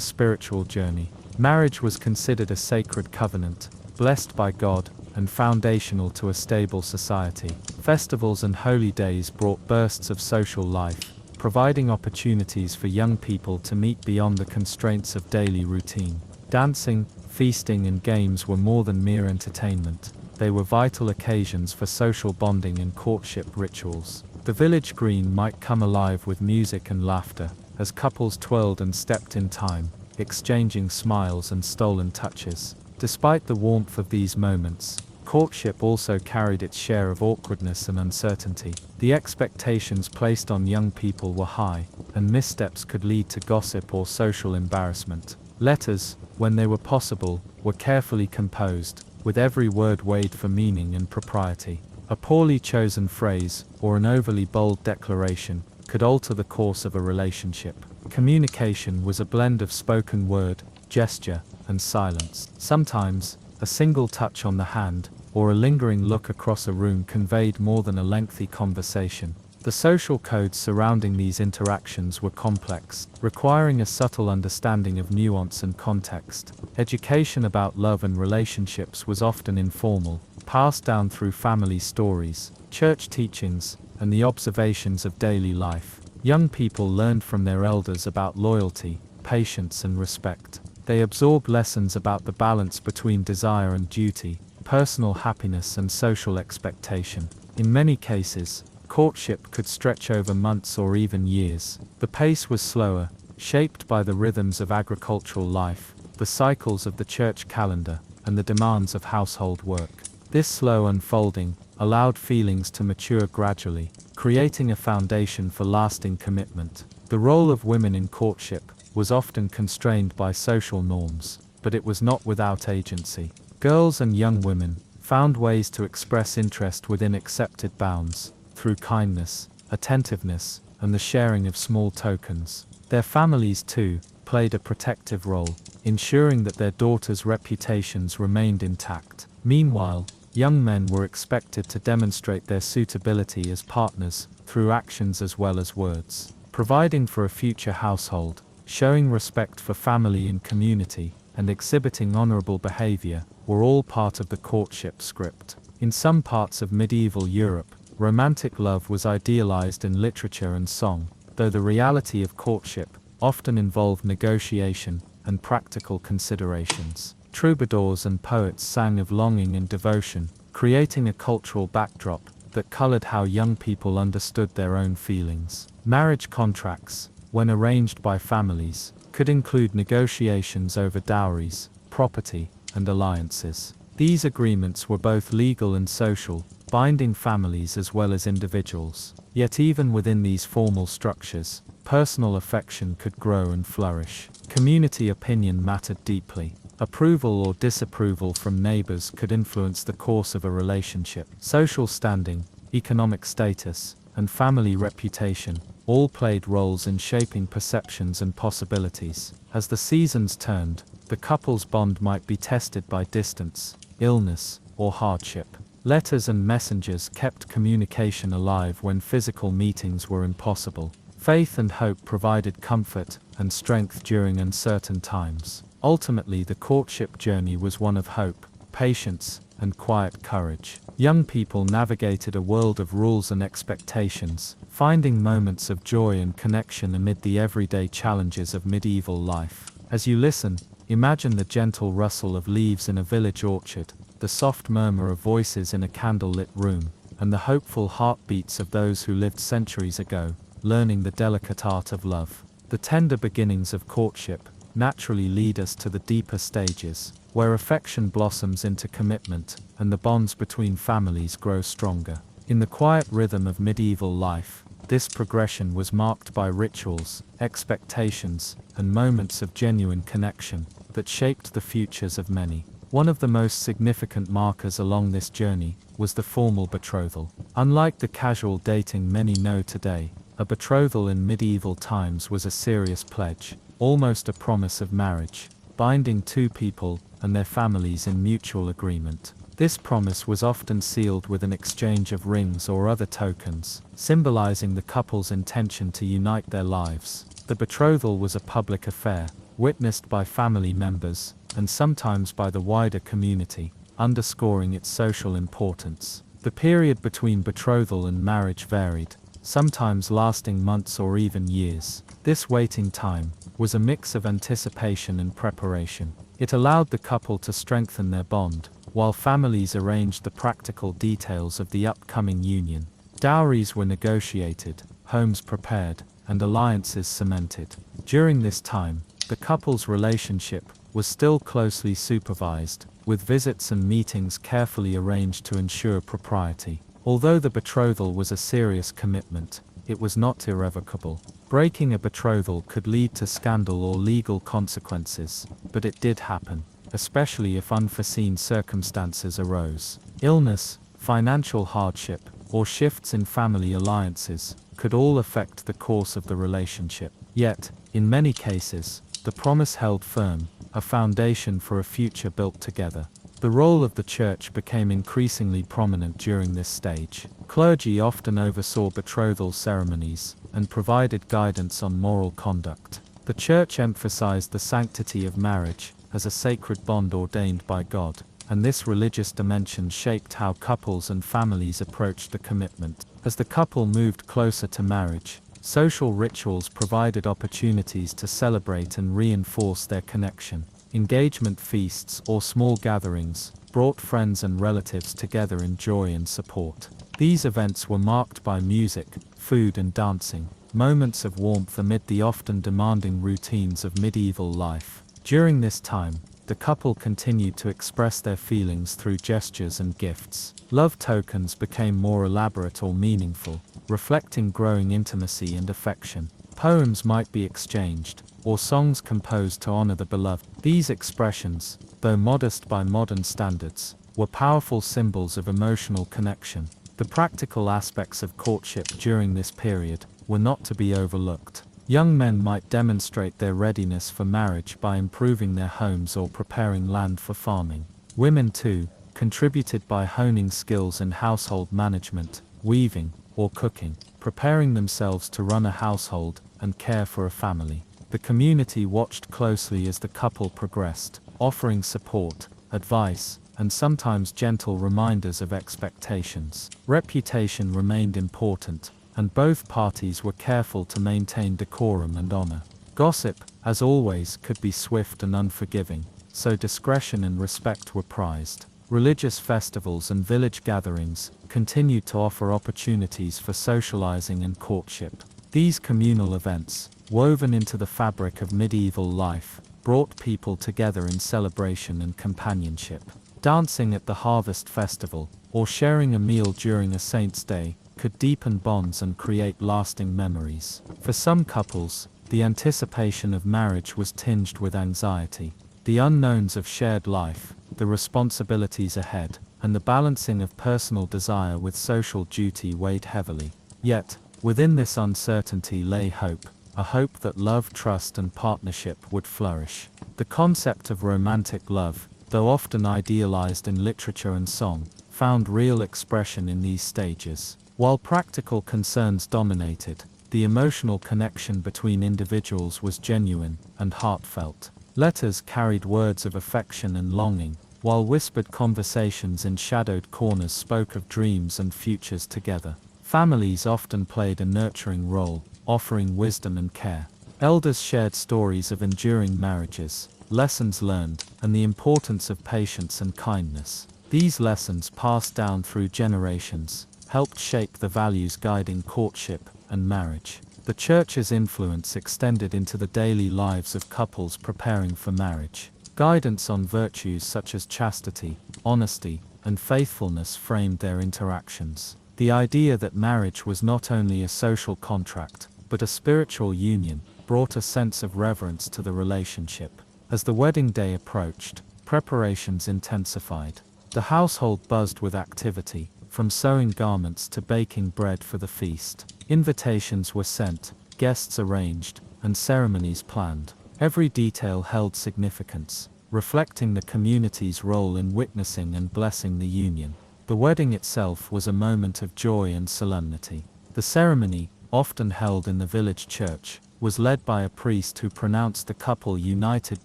spiritual journey. Marriage was considered a sacred covenant, blessed by God, and foundational to a stable society. Festivals and holy days brought bursts of social life, providing opportunities for young people to meet beyond the constraints of daily routine. Dancing, feasting, and games were more than mere entertainment. They were vital occasions for social bonding and courtship rituals. The village green might come alive with music and laughter, as couples twirled and stepped in time, exchanging smiles and stolen touches. Despite the warmth of these moments, courtship also carried its share of awkwardness and uncertainty. The expectations placed on young people were high, and missteps could lead to gossip or social embarrassment. Letters, when they were possible, were carefully composed, with every word weighed for meaning and propriety. A poorly chosen phrase, or an overly bold declaration, could alter the course of a relationship. Communication was a blend of spoken word, gesture, and silence. Sometimes, a single touch on the hand, or a lingering look across a room conveyed more than a lengthy conversation. The social codes surrounding these interactions were complex, requiring a subtle understanding of nuance and context. Education about love and relationships was often informal, passed down through family stories, church teachings, and the observations of daily life. Young people learned from their elders about loyalty, patience, and respect. They absorbed lessons about the balance between desire and duty, personal happiness and social expectation. In many cases, courtship could stretch over months or even years. The pace was slower, shaped by the rhythms of agricultural life, the cycles of the church calendar, and the demands of household work. This slow unfolding allowed feelings to mature gradually, creating a foundation for lasting commitment. The role of women in courtship was often constrained by social norms, but it was not without agency. Girls and young women found ways to express interest within accepted bounds, through kindness, attentiveness, and the sharing of small tokens. Their families, too, played a protective role, ensuring that their daughters' reputations remained intact. Meanwhile, young men were expected to demonstrate their suitability as partners, through actions as well as words. Providing for a future household, showing respect for family and community, and exhibiting honorable behavior, were all part of the courtship script. In some parts of medieval Europe, romantic love was idealized in literature and song, though the reality of courtship often involved negotiation and practical considerations. Troubadours and poets sang of longing and devotion, creating a cultural backdrop that colored how young people understood their own feelings. Marriage contracts, when arranged by families, could include negotiations over dowries, property, and alliances. These agreements were both legal and social, binding families as well as individuals. Yet even within these formal structures, personal affection could grow and flourish. Community opinion mattered deeply. Approval or disapproval from neighbors could influence the course of a relationship. Social standing, economic status, and family reputation all played roles in shaping perceptions and possibilities. As the seasons turned, the couple's bond might be tested by distance, illness, or hardship. Letters and messengers kept communication alive when physical meetings were impossible. Faith and hope provided comfort and strength during uncertain times. Ultimately, the courtship journey was one of hope, patience, and quiet courage. Young people navigated a world of rules and expectations, finding moments of joy and connection amid the everyday challenges of medieval life. As you listen, imagine the gentle rustle of leaves in a village orchard, the soft murmur of voices in a candlelit room, and the hopeful heartbeats of those who lived centuries ago, learning the delicate art of love. The tender beginnings of courtship naturally lead us to the deeper stages, where affection blossoms into commitment, and the bonds between families grow stronger. In the quiet rhythm of medieval life, this progression was marked by rituals, expectations, and moments of genuine connection that shaped the futures of many. One of the most significant markers along this journey was the formal betrothal. Unlike the casual dating many know today, a betrothal in medieval times was a serious pledge, almost a promise of marriage, binding two people and their families in mutual agreement. This promise was often sealed with an exchange of rings or other tokens, symbolizing the couple's intention to unite their lives. The betrothal was a public affair, witnessed by family members, and sometimes by the wider community, underscoring its social importance. The period between betrothal and marriage varied, sometimes lasting months or even years. This waiting time was a mix of anticipation and preparation. It allowed the couple to strengthen their bond, while families arranged the practical details of the upcoming union. Dowries were negotiated, homes prepared, and alliances cemented. During this time, the couple's relationship was still closely supervised, with visits and meetings carefully arranged to ensure propriety. Although the betrothal was a serious commitment, it was not irrevocable. Breaking a betrothal could lead to scandal or legal consequences, but it did happen, especially if unforeseen circumstances arose. Illness, financial hardship, or shifts in family alliances could all affect the course of the relationship. Yet, in many cases, the promise held firm, a foundation for a future built together. The role of the church became increasingly prominent during this stage. Clergy often oversaw betrothal ceremonies and provided guidance on moral conduct. The church emphasized the sanctity of marriage as a sacred bond ordained by God, and this religious dimension shaped how couples and families approached the commitment. As the couple moved closer to marriage, social rituals provided opportunities to celebrate and reinforce their connection. Engagement feasts or small gatherings brought friends and relatives together in joy and support. These events were marked by music, food and dancing, moments of warmth amid the often demanding routines of medieval life. During this time, the couple continued to express their feelings through gestures and gifts. Love tokens became more elaborate or meaningful, reflecting growing intimacy and affection. Poems might be exchanged, or songs composed to honor the beloved. These expressions, though modest by modern standards, were powerful symbols of emotional connection. The practical aspects of courtship during this period were not to be overlooked. Young men might demonstrate their readiness for marriage by improving their homes or preparing land for farming. Women, too, contributed by honing skills in household management, weaving, or cooking, preparing themselves to run a household and care for a family. The community watched closely as the couple progressed, offering support, advice, and sometimes gentle reminders of expectations. Reputation remained important, and both parties were careful to maintain decorum and honor. Gossip, as always, could be swift and unforgiving, so discretion and respect were prized. Religious festivals and village gatherings continued to offer opportunities for socializing and courtship. These communal events, woven into the fabric of medieval life, brought people together in celebration and companionship. Dancing at the harvest festival, or sharing a meal during a saint's day, could deepen bonds and create lasting memories. For some couples, the anticipation of marriage was tinged with anxiety. The unknowns of shared life, the responsibilities ahead, and the balancing of personal desire with social duty weighed heavily. Yet, within this uncertainty lay hope, a hope that love, trust, and partnership would flourish. The concept of romantic love, though often idealized in literature and song, found real expression in these stages. While practical concerns dominated, the emotional connection between individuals was genuine and heartfelt. Letters carried words of affection and longing, while whispered conversations in shadowed corners spoke of dreams and futures together. Families often played a nurturing role, offering wisdom and care. Elders shared stories of enduring marriages, lessons learned, and the importance of patience and kindness. These lessons, passed down through generations, helped shape the values guiding courtship and marriage. The Church's influence extended into the daily lives of couples preparing for marriage. Guidance on virtues such as chastity, honesty, and faithfulness framed their interactions. The idea that marriage was not only a social contract, but a spiritual union, brought a sense of reverence to the relationship. As the wedding day approached, preparations intensified. The household buzzed with activity, from sewing garments to baking bread for the feast. Invitations were sent, guests arranged, and ceremonies planned. Every detail held significance, reflecting the community's role in witnessing and blessing the union. The wedding itself was a moment of joy and solemnity. The ceremony, often held in the village church, was led by a priest who pronounced the couple united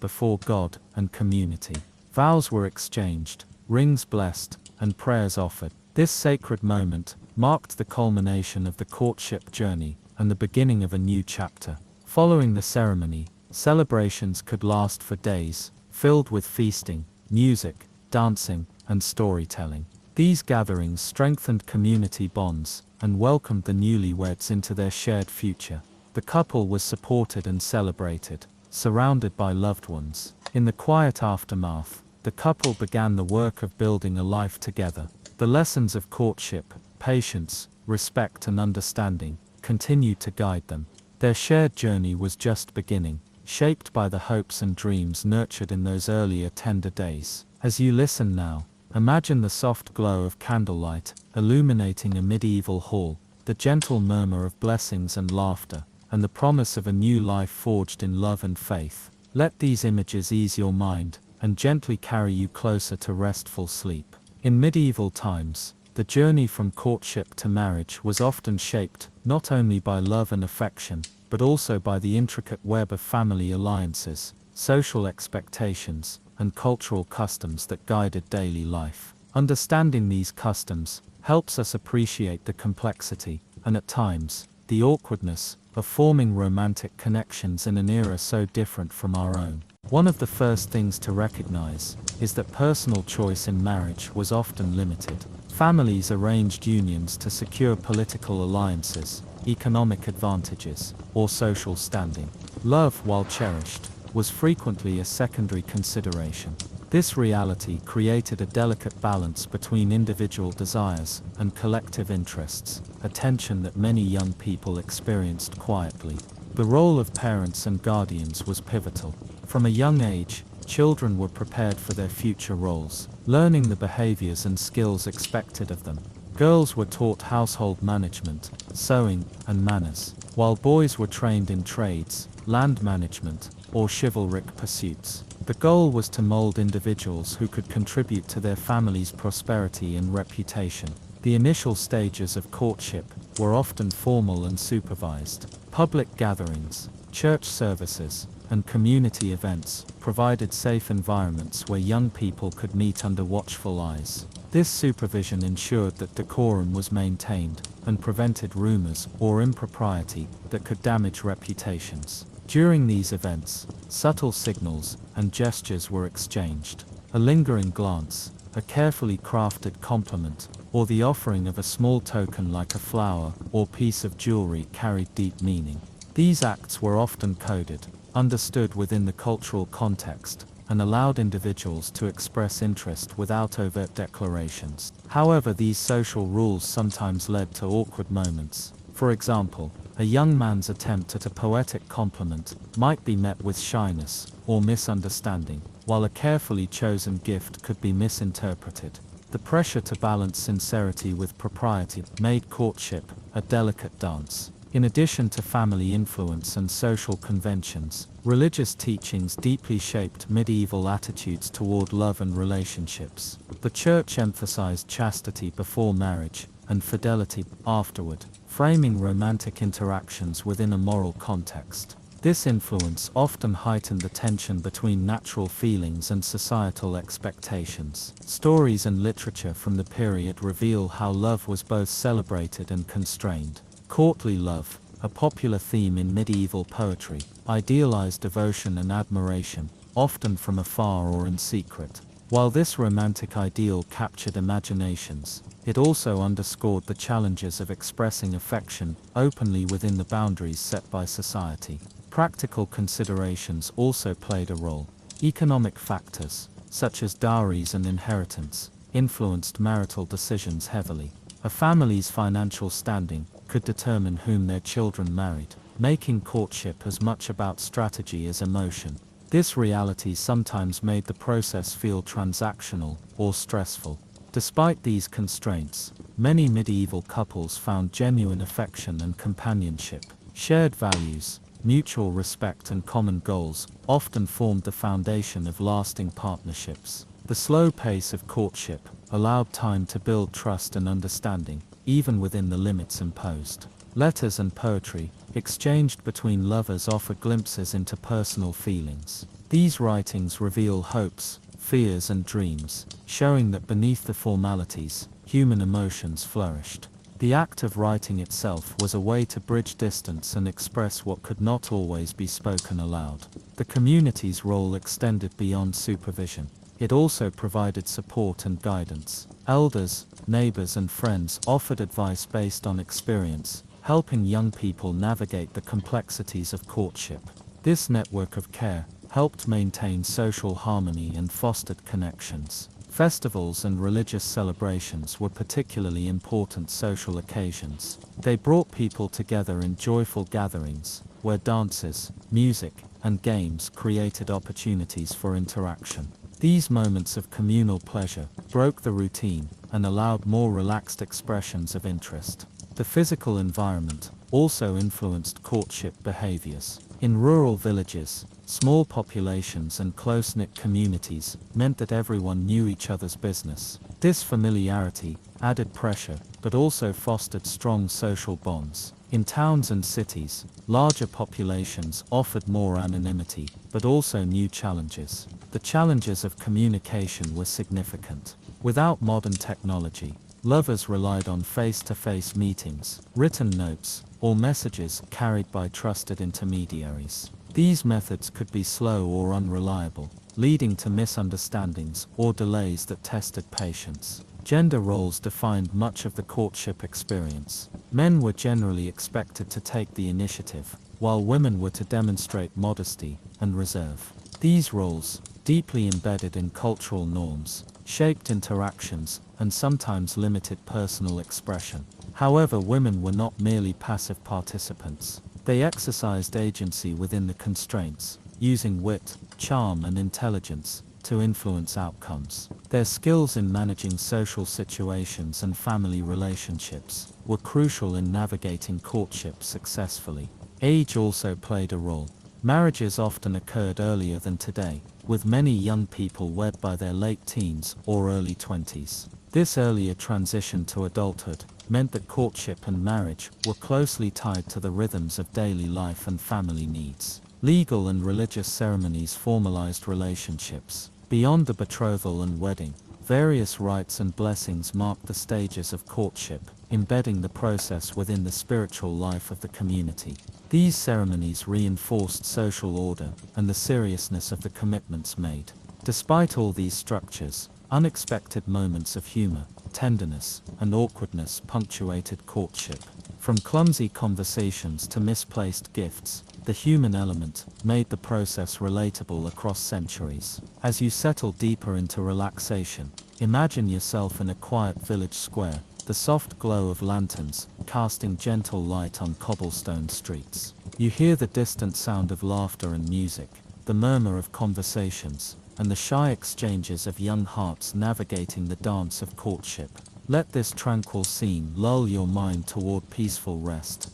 before God and community. Vows were exchanged, rings blessed, and prayers offered. This sacred moment marked the culmination of the courtship journey and the beginning of a new chapter. Following the ceremony, celebrations could last for days, filled with feasting, music, dancing, and storytelling. These gatherings strengthened community bonds and welcomed the newlyweds into their shared future. The couple was supported and celebrated, surrounded by loved ones. In the quiet aftermath, the couple began the work of building a life together. The lessons of courtship, patience, respect, and understanding continued to guide them. Their shared journey was just beginning, shaped by the hopes and dreams nurtured in those earlier tender days. As you listen now, imagine the soft glow of candlelight illuminating a medieval hall, the gentle murmur of blessings and laughter, and the promise of a new life forged in love and faith. Let these images ease your mind and gently carry you closer to restful sleep. In medieval times, the journey from courtship to marriage was often shaped not only by love and affection, but also by the intricate web of family alliances, social expectations, and cultural customs that guided daily life. Understanding these customs helps us appreciate the complexity, and at times, the awkwardness, of forming romantic connections in an era so different from our own. One of the first things to recognize is that personal choice in marriage was often limited. Families arranged unions to secure political alliances, economic advantages, or social standing. Love, while cherished, was frequently a secondary consideration. This reality created a delicate balance between individual desires and collective interests, a tension that many young people experienced quietly. The role of parents and guardians was pivotal. From a young age, children were prepared for their future roles, learning the behaviors and skills expected of them. Girls were taught household management, sewing, and manners, while boys were trained in trades, land management, or chivalric pursuits. The goal was to mold individuals who could contribute to their family's prosperity and reputation. The initial stages of courtship were often formal and supervised. Public gatherings, church services, and community events provided safe environments where young people could meet under watchful eyes. This supervision ensured that decorum was maintained and prevented rumors or impropriety that could damage reputations. During these events, subtle signals and gestures were exchanged. A lingering glance, a carefully crafted compliment, or the offering of a small token like a flower or piece of jewelry carried deep meaning. These acts were often coded, understood within the cultural context, and allowed individuals to express interest without overt declarations. However, these social rules sometimes led to awkward moments. For example, a young man's attempt at a poetic compliment might be met with shyness or misunderstanding, while a carefully chosen gift could be misinterpreted. The pressure to balance sincerity with propriety made courtship a delicate dance. In addition to family influence and social conventions, religious teachings deeply shaped medieval attitudes toward love and relationships. The Church emphasized chastity before marriage and fidelity afterward, framing romantic interactions within a moral context. This influence often heightened the tension between natural feelings and societal expectations. Stories and literature from the period reveal how love was both celebrated and constrained. Courtly love, a popular theme in medieval poetry, idealized devotion and admiration, often from afar or in secret. While this romantic ideal captured imaginations, it also underscored the challenges of expressing affection openly within the boundaries set by society. Practical considerations also played a role. Economic factors, such as dowries and inheritance, influenced marital decisions heavily. A family's financial standing could determine whom their children married, making courtship as much about strategy as emotion. This reality sometimes made the process feel transactional or stressful. Despite these constraints, many medieval couples found genuine affection and companionship. Shared values, mutual respect and common goals often formed the foundation of lasting partnerships. The slow pace of courtship allowed time to build trust and understanding, even within the limits imposed. Letters and poetry, exchanged between lovers, offer glimpses into personal feelings. These writings reveal hopes, fears and dreams, showing that beneath the formalities, human emotions flourished. The act of writing itself was a way to bridge distance and express what could not always be spoken aloud. The community's role extended beyond supervision. It also provided support and guidance. Elders, neighbors and friends offered advice based on experience, helping young people navigate the complexities of courtship. This network of care helped maintain social harmony and fostered connections. Festivals and religious celebrations were particularly important social occasions. They brought people together in joyful gatherings, where dances, music, and games created opportunities for interaction. These moments of communal pleasure broke the routine and allowed more relaxed expressions of interest. The physical environment also influenced courtship behaviors. In rural villages, small populations and close-knit communities meant that everyone knew each other's business. This familiarity added pressure, but also fostered strong social bonds. In towns and cities, larger populations offered more anonymity, but also new challenges. The challenges of communication were significant. Without modern technology, lovers relied on face-to-face meetings, written notes, or messages carried by trusted intermediaries. These methods could be slow or unreliable, leading to misunderstandings or delays that tested patience. Gender roles defined much of the courtship experience. Men were generally expected to take the initiative, while women were to demonstrate modesty and reserve. These roles, deeply embedded in cultural norms, shaped interactions and sometimes limited personal expression. However, women were not merely passive participants. They exercised agency within the constraints, using wit, charm and intelligence to influence outcomes. Their skills in managing social situations and family relationships were crucial in navigating courtship successfully. Age also played a role. Marriages often occurred earlier than today, with many young people wed by their late teens or early 20s. This earlier transition to adulthood meant that courtship and marriage were closely tied to the rhythms of daily life and family needs. Legal and religious ceremonies formalized relationships. Beyond the betrothal and wedding, various rites and blessings marked the stages of courtship, embedding the process within the spiritual life of the community. These ceremonies reinforced social order and the seriousness of the commitments made. Despite all these structures, unexpected moments of humor, tenderness, and awkwardness punctuated courtship. From clumsy conversations to misplaced gifts, the human element made the process relatable across centuries. As you settle deeper into relaxation, imagine yourself in a quiet village square, the soft glow of lanterns casting gentle light on cobblestone streets. You hear the distant sound of laughter and music, the murmur of conversations, and the shy exchanges of young hearts navigating the dance of courtship. Let this tranquil scene lull your mind toward peaceful rest.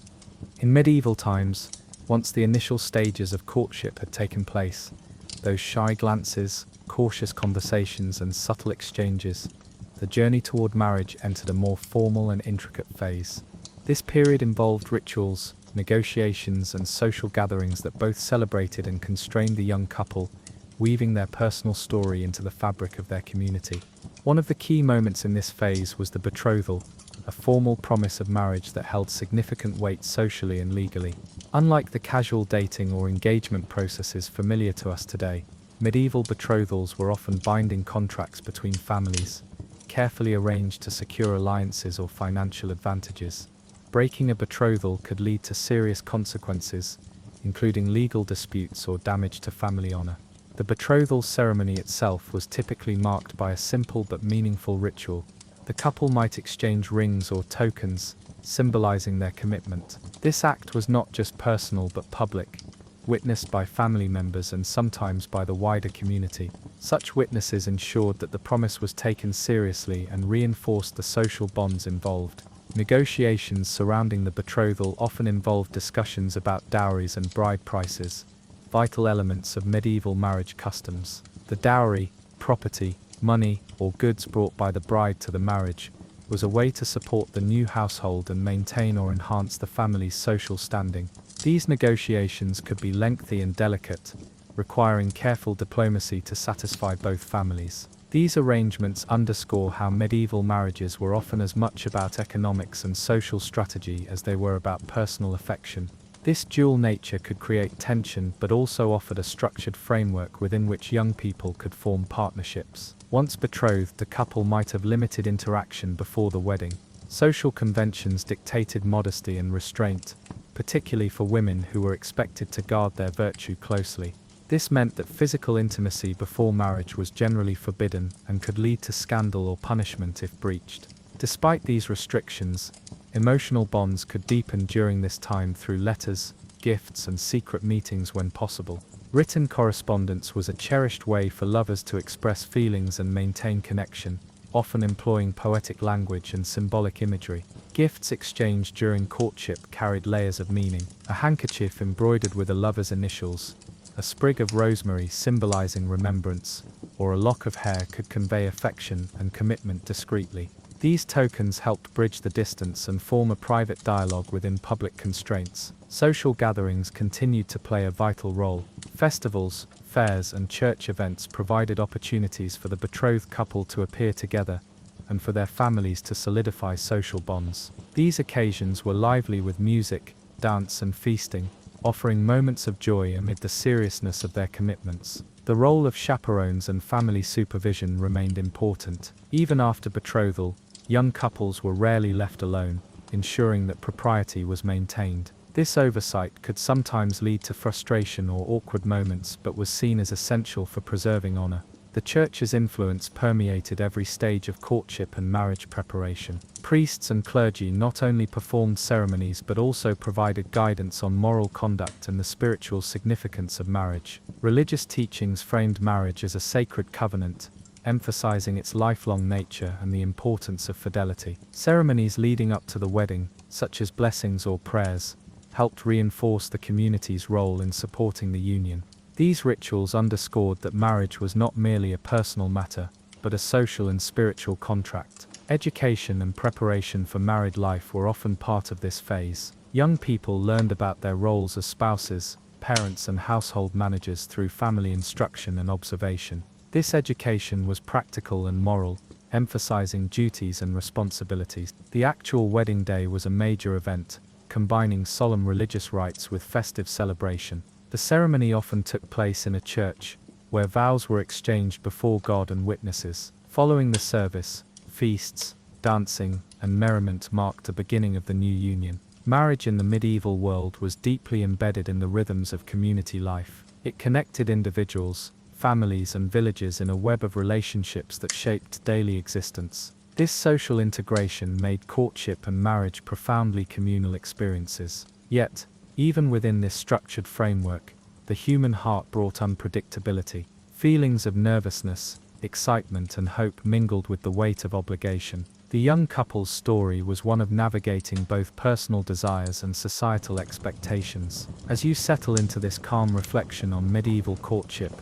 In medieval times, once the initial stages of courtship had taken place, those shy glances, cautious conversations, and subtle exchanges, the journey toward marriage entered a more formal and intricate phase. This period involved rituals, negotiations, and social gatherings that both celebrated and constrained the young couple, weaving their personal story into the fabric of their community. One of the key moments in this phase was the betrothal, a formal promise of marriage that held significant weight socially and legally. Unlike the casual dating or engagement processes familiar to us today, medieval betrothals were often binding contracts between families, carefully arranged to secure alliances or financial advantages. Breaking a betrothal could lead to serious consequences, including legal disputes or damage to family honor. The betrothal ceremony itself was typically marked by a simple but meaningful ritual. The couple might exchange rings or tokens, symbolizing their commitment. This act was not just personal but public, witnessed by family members and sometimes by the wider community. Such witnesses ensured that the promise was taken seriously and reinforced the social bonds involved. Negotiations surrounding the betrothal often involved discussions about dowries and bride prices, vital elements of medieval marriage customs. The dowry, property, money, or goods brought by the bride to the marriage, was a way to support the new household and maintain or enhance the family's social standing. These negotiations could be lengthy and delicate, requiring careful diplomacy to satisfy both families. These arrangements underscore how medieval marriages were often as much about economics and social strategy as they were about personal affection. This dual nature could create tension but also offered a structured framework within which young people could form partnerships. Once betrothed, the couple might have limited interaction before the wedding. Social conventions dictated modesty and restraint, particularly for women who were expected to guard their virtue closely. This meant that physical intimacy before marriage was generally forbidden and could lead to scandal or punishment if breached. Despite these restrictions, emotional bonds could deepen during this time through letters, gifts, and secret meetings when possible. Written correspondence was a cherished way for lovers to express feelings and maintain connection, often employing poetic language and symbolic imagery. Gifts exchanged during courtship carried layers of meaning. A handkerchief embroidered with a lover's initials, a sprig of rosemary symbolizing remembrance, or a lock of hair could convey affection and commitment discreetly. These tokens helped bridge the distance and form a private dialogue within public constraints. Social gatherings continued to play a vital role. Festivals, fairs, and church events provided opportunities for the betrothed couple to appear together, and for their families to solidify social bonds. These occasions were lively with music, dance, and feasting, offering moments of joy amid the seriousness of their commitments. The role of chaperones and family supervision remained important. Even after betrothal, young couples were rarely left alone, ensuring that propriety was maintained. This oversight could sometimes lead to frustration or awkward moments but was seen as essential for preserving honor. The church's influence permeated every stage of courtship and marriage preparation. Priests and clergy not only performed ceremonies but also provided guidance on moral conduct and the spiritual significance of marriage. Religious teachings framed marriage as a sacred covenant, emphasizing its lifelong nature and the importance of fidelity. Ceremonies leading up to the wedding, such as blessings or prayers, helped reinforce the community's role in supporting the union. These rituals underscored that marriage was not merely a personal matter, but a social and spiritual contract. Education and preparation for married life were often part of this phase. Young people learned about their roles as spouses, parents, and household managers through family instruction and observation. This education was practical and moral, emphasizing duties and responsibilities. The actual wedding day was a major event, combining solemn religious rites with festive celebration. The ceremony often took place in a church, where vows were exchanged before God and witnesses. Following the service, feasts, dancing, and merriment marked the beginning of the new union. Marriage in the medieval world was deeply embedded in the rhythms of community life. It connected individuals, families, and villages in a web of relationships that shaped daily existence. This social integration made courtship and marriage profoundly communal experiences. Yet, even within this structured framework, the human heart brought unpredictability. Feelings of nervousness, excitement, and hope mingled with the weight of obligation. The young couple's story was one of navigating both personal desires and societal expectations. As you settle into this calm reflection on medieval courtship,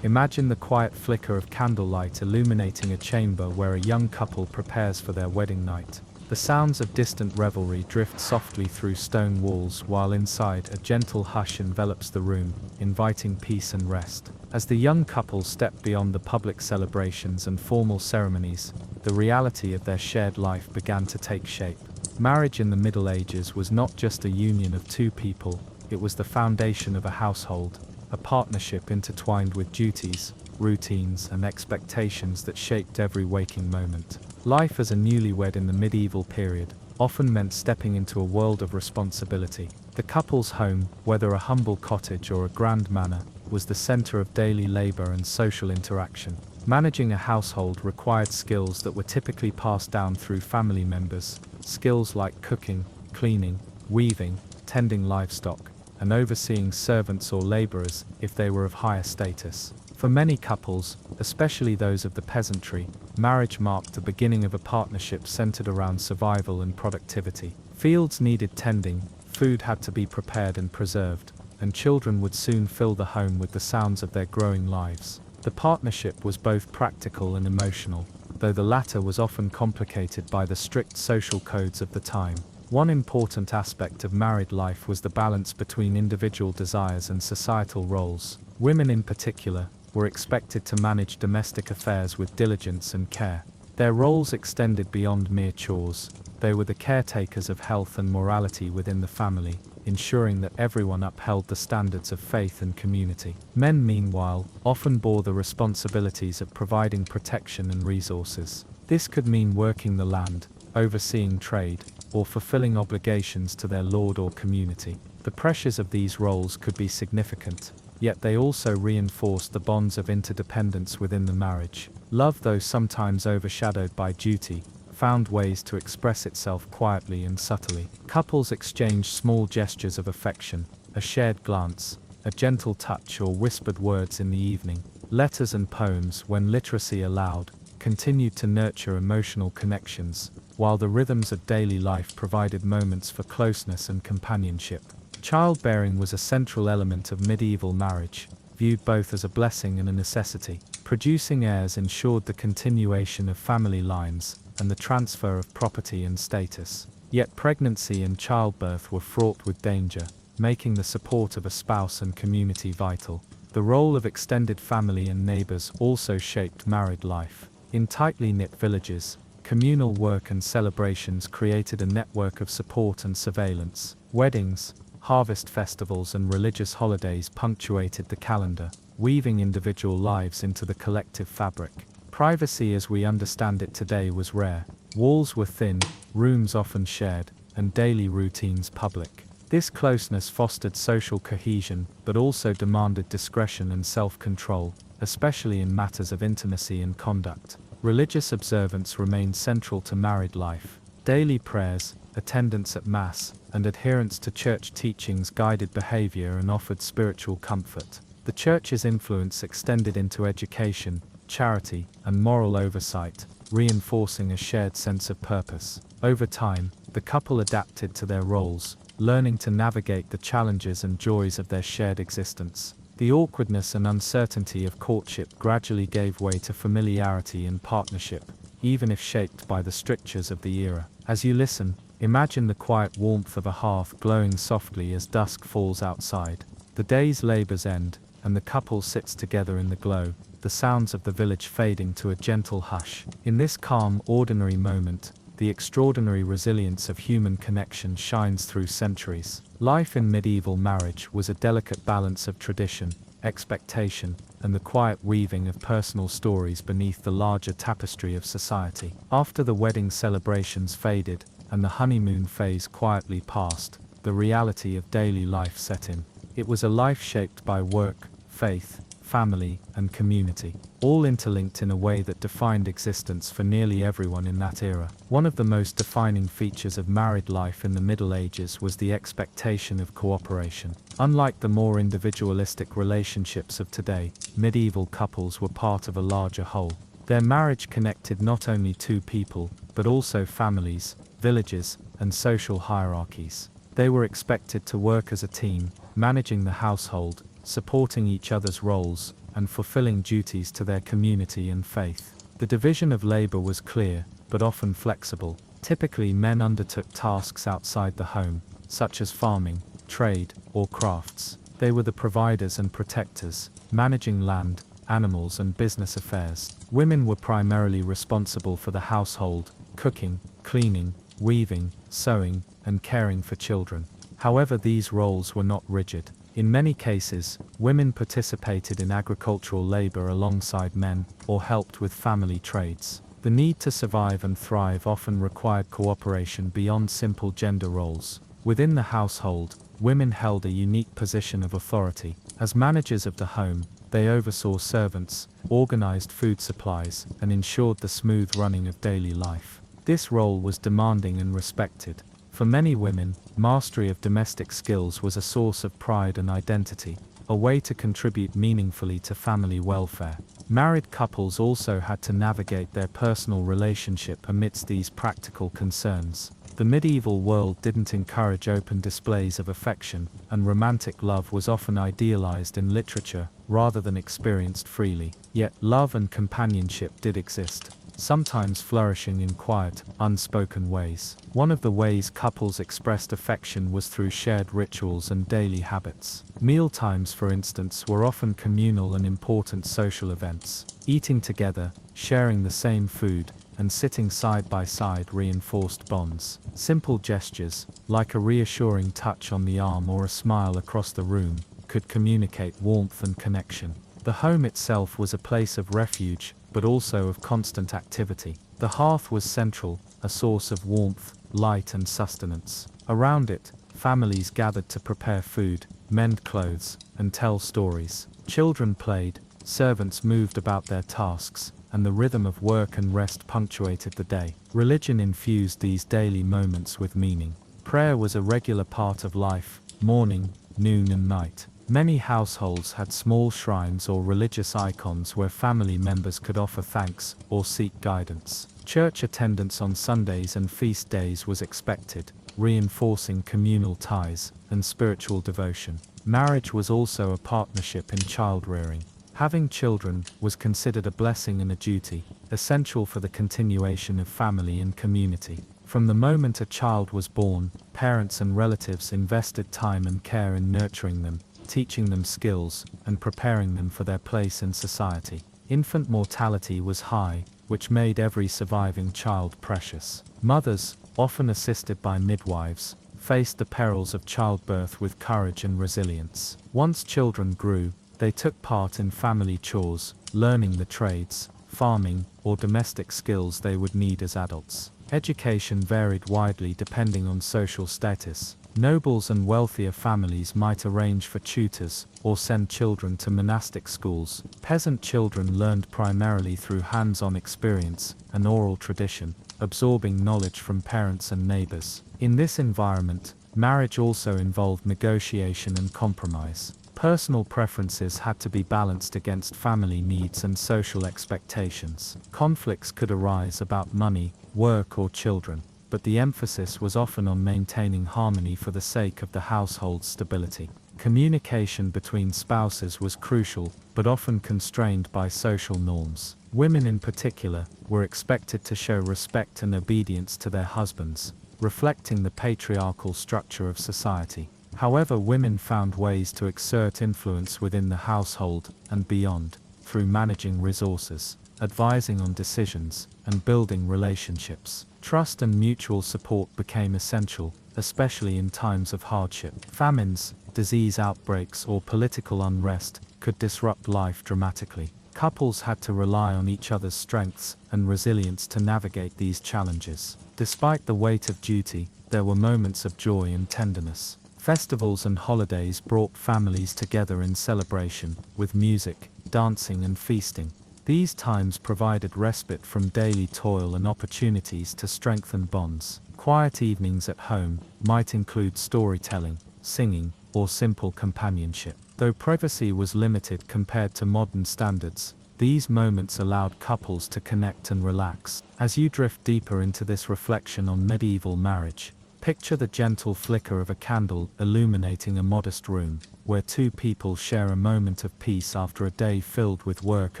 imagine the quiet flicker of candlelight illuminating a chamber where a young couple prepares for their wedding night. The sounds of distant revelry drift softly through stone walls, while inside a gentle hush envelops the room, inviting peace and rest. As the young couple step beyond the public celebrations and formal ceremonies, the reality of their shared life began to take shape. Marriage in the Middle Ages was not just a union of two people, it was the foundation of a household, a partnership intertwined with duties, routines, and expectations that shaped every waking moment. Life as a newlywed in the medieval period often meant stepping into a world of responsibility. The couple's home, whether a humble cottage or a grand manor, was the center of daily labor and social interaction. Managing a household required skills that were typically passed down through family members, skills like cooking, cleaning, weaving, tending livestock, and overseeing servants or laborers if they were of higher status. For many couples, especially those of the peasantry, marriage marked the beginning of a partnership centered around survival and productivity. Fields needed tending, food had to be prepared and preserved, and children would soon fill the home with the sounds of their growing lives. The partnership was both practical and emotional, though the latter was often complicated by the strict social codes of the time. One important aspect of married life was the balance between individual desires and societal roles. Women in particular were expected to manage domestic affairs with diligence and care. Their roles extended beyond mere chores. They were the caretakers of health and morality within the family, ensuring that everyone upheld the standards of faith and community. Men, meanwhile, often bore the responsibilities of providing protection and resources. This could mean working the land, overseeing trade, or fulfilling obligations to their lord or community. The pressures of these roles could be significant, yet they also reinforced the bonds of interdependence within the marriage. Love, though sometimes overshadowed by duty, found ways to express itself quietly and subtly. Couples exchanged small gestures of affection, a shared glance, a gentle touch, or whispered words in the evening. Letters and poems, when literacy allowed, continued to nurture emotional connections, while the rhythms of daily life provided moments for closeness and companionship. Childbearing was a central element of medieval marriage, viewed both as a blessing and a necessity. Producing heirs ensured the continuation of family lines and the transfer of property and status. Yet pregnancy and childbirth were fraught with danger, making the support of a spouse and community vital. The role of extended family and neighbors also shaped married life. In tightly knit villages, communal work and celebrations created a network of support and surveillance. Weddings, harvest festivals, and religious holidays punctuated the calendar, weaving individual lives into the collective fabric. Privacy as we understand it today was rare. Walls were thin, rooms often shared, and daily routines public. This closeness fostered social cohesion, but also demanded discretion and self-control, especially in matters of intimacy and conduct. Religious observance remained central to married life. Daily prayers, attendance at Mass, and adherence to church teachings guided behavior and offered spiritual comfort. The church's influence extended into education, charity, and moral oversight, reinforcing a shared sense of purpose. Over time, the couple adapted to their roles, learning to navigate the challenges and joys of their shared existence. The awkwardness and uncertainty of courtship gradually gave way to familiarity and partnership, even if shaped by the strictures of the era. As you listen, imagine the quiet warmth of a hearth glowing softly as dusk falls outside. The day's labors end, and the couple sits together in the glow, the sounds of the village fading to a gentle hush. In this calm, ordinary moment, the extraordinary resilience of human connection shines through centuries. Life in medieval marriage was a delicate balance of tradition, expectation, and the quiet weaving of personal stories beneath the larger tapestry of society. After the wedding celebrations faded, and the honeymoon phase quietly passed, the reality of daily life set in. It was a life shaped by work, faith, family, and community, all interlinked in a way that defined existence for nearly everyone in that era. One of the most defining features of married life in the Middle Ages was the expectation of cooperation. Unlike the more individualistic relationships of today, medieval couples were part of a larger whole. Their marriage connected not only two people, but also families, villages, and social hierarchies. They were expected to work as a team, managing the household, supporting each other's roles, and fulfilling duties to their community and faith. The division of labor was clear, but often flexible. Typically, men undertook tasks outside the home, such as farming, trade, or crafts. They were the providers and protectors, managing land, animals, and business affairs. Women were primarily responsible for the household, cooking, cleaning, weaving, sewing, and caring for children. However, these roles were not rigid. In many cases, women participated in agricultural labor alongside men, or helped with family trades. The need to survive and thrive often required cooperation beyond simple gender roles. Within the household, women held a unique position of authority. As managers of the home, they oversaw servants, organized food supplies, and ensured the smooth running of daily life. This role was demanding and respected. For many women, mastery of domestic skills was a source of pride and identity, a way to contribute meaningfully to family welfare. Married couples also had to navigate their personal relationship amidst these practical concerns. The medieval world didn't encourage open displays of affection, and romantic love was often idealized in literature, rather than experienced freely. Yet, love and companionship did exist, sometimes flourishing in quiet, unspoken ways. One of the ways couples expressed affection was through shared rituals and daily habits. Mealtimes, for instance, were often communal and important social events. Eating together, sharing the same food, and sitting side by side reinforced bonds. Simple gestures, like a reassuring touch on the arm or a smile across the room, could communicate warmth and connection. The home itself was a place of refuge, but also of constant activity. The hearth was central, a source of warmth, light, and sustenance. Around it, families gathered to prepare food, mend clothes, and tell stories. Children played, servants moved about their tasks, and the rhythm of work and rest punctuated the day. Religion infused these daily moments with meaning. Prayer was a regular part of life, morning, noon, and night. Many households had small shrines or religious icons where family members could offer thanks or seek guidance. Church attendance on Sundays and feast days was expected, reinforcing communal ties and spiritual devotion. Marriage was also a partnership in child-rearing. Having children was considered a blessing and a duty, essential for the continuation of family and community. From the moment a child was born, parents and relatives invested time and care in nurturing them, teaching them skills, and preparing them for their place in society. Infant mortality was high, which made every surviving child precious. Mothers, often assisted by midwives, faced the perils of childbirth with courage and resilience. Once children grew, they took part in family chores, learning the trades, farming, or domestic skills they would need as adults. Education varied widely depending on social status. Nobles and wealthier families might arrange for tutors, or send children to monastic schools. Peasant children learned primarily through hands-on experience and oral tradition, absorbing knowledge from parents and neighbors. In this environment, marriage also involved negotiation and compromise. Personal preferences had to be balanced against family needs and social expectations. Conflicts could arise about money, work, or children, but the emphasis was often on maintaining harmony for the sake of the household's stability. Communication between spouses was crucial, but often constrained by social norms. Women in particular were expected to show respect and obedience to their husbands, reflecting the patriarchal structure of society. However, women found ways to exert influence within the household and beyond, through managing resources, advising on decisions, and building relationships. Trust and mutual support became essential, especially in times of hardship. Famines, disease outbreaks, or political unrest could disrupt life dramatically. Couples had to rely on each other's strengths and resilience to navigate these challenges. Despite the weight of duty, there were moments of joy and tenderness. Festivals and holidays brought families together in celebration, with music, dancing, and feasting. These times provided respite from daily toil and opportunities to strengthen bonds. Quiet evenings at home might include storytelling, singing, or simple companionship. Though privacy was limited compared to modern standards, These moments allowed couples to connect and relax. As you drift deeper into this reflection on medieval marriage, picture the gentle flicker of a candle illuminating a modest room, where two people share a moment of peace after a day filled with work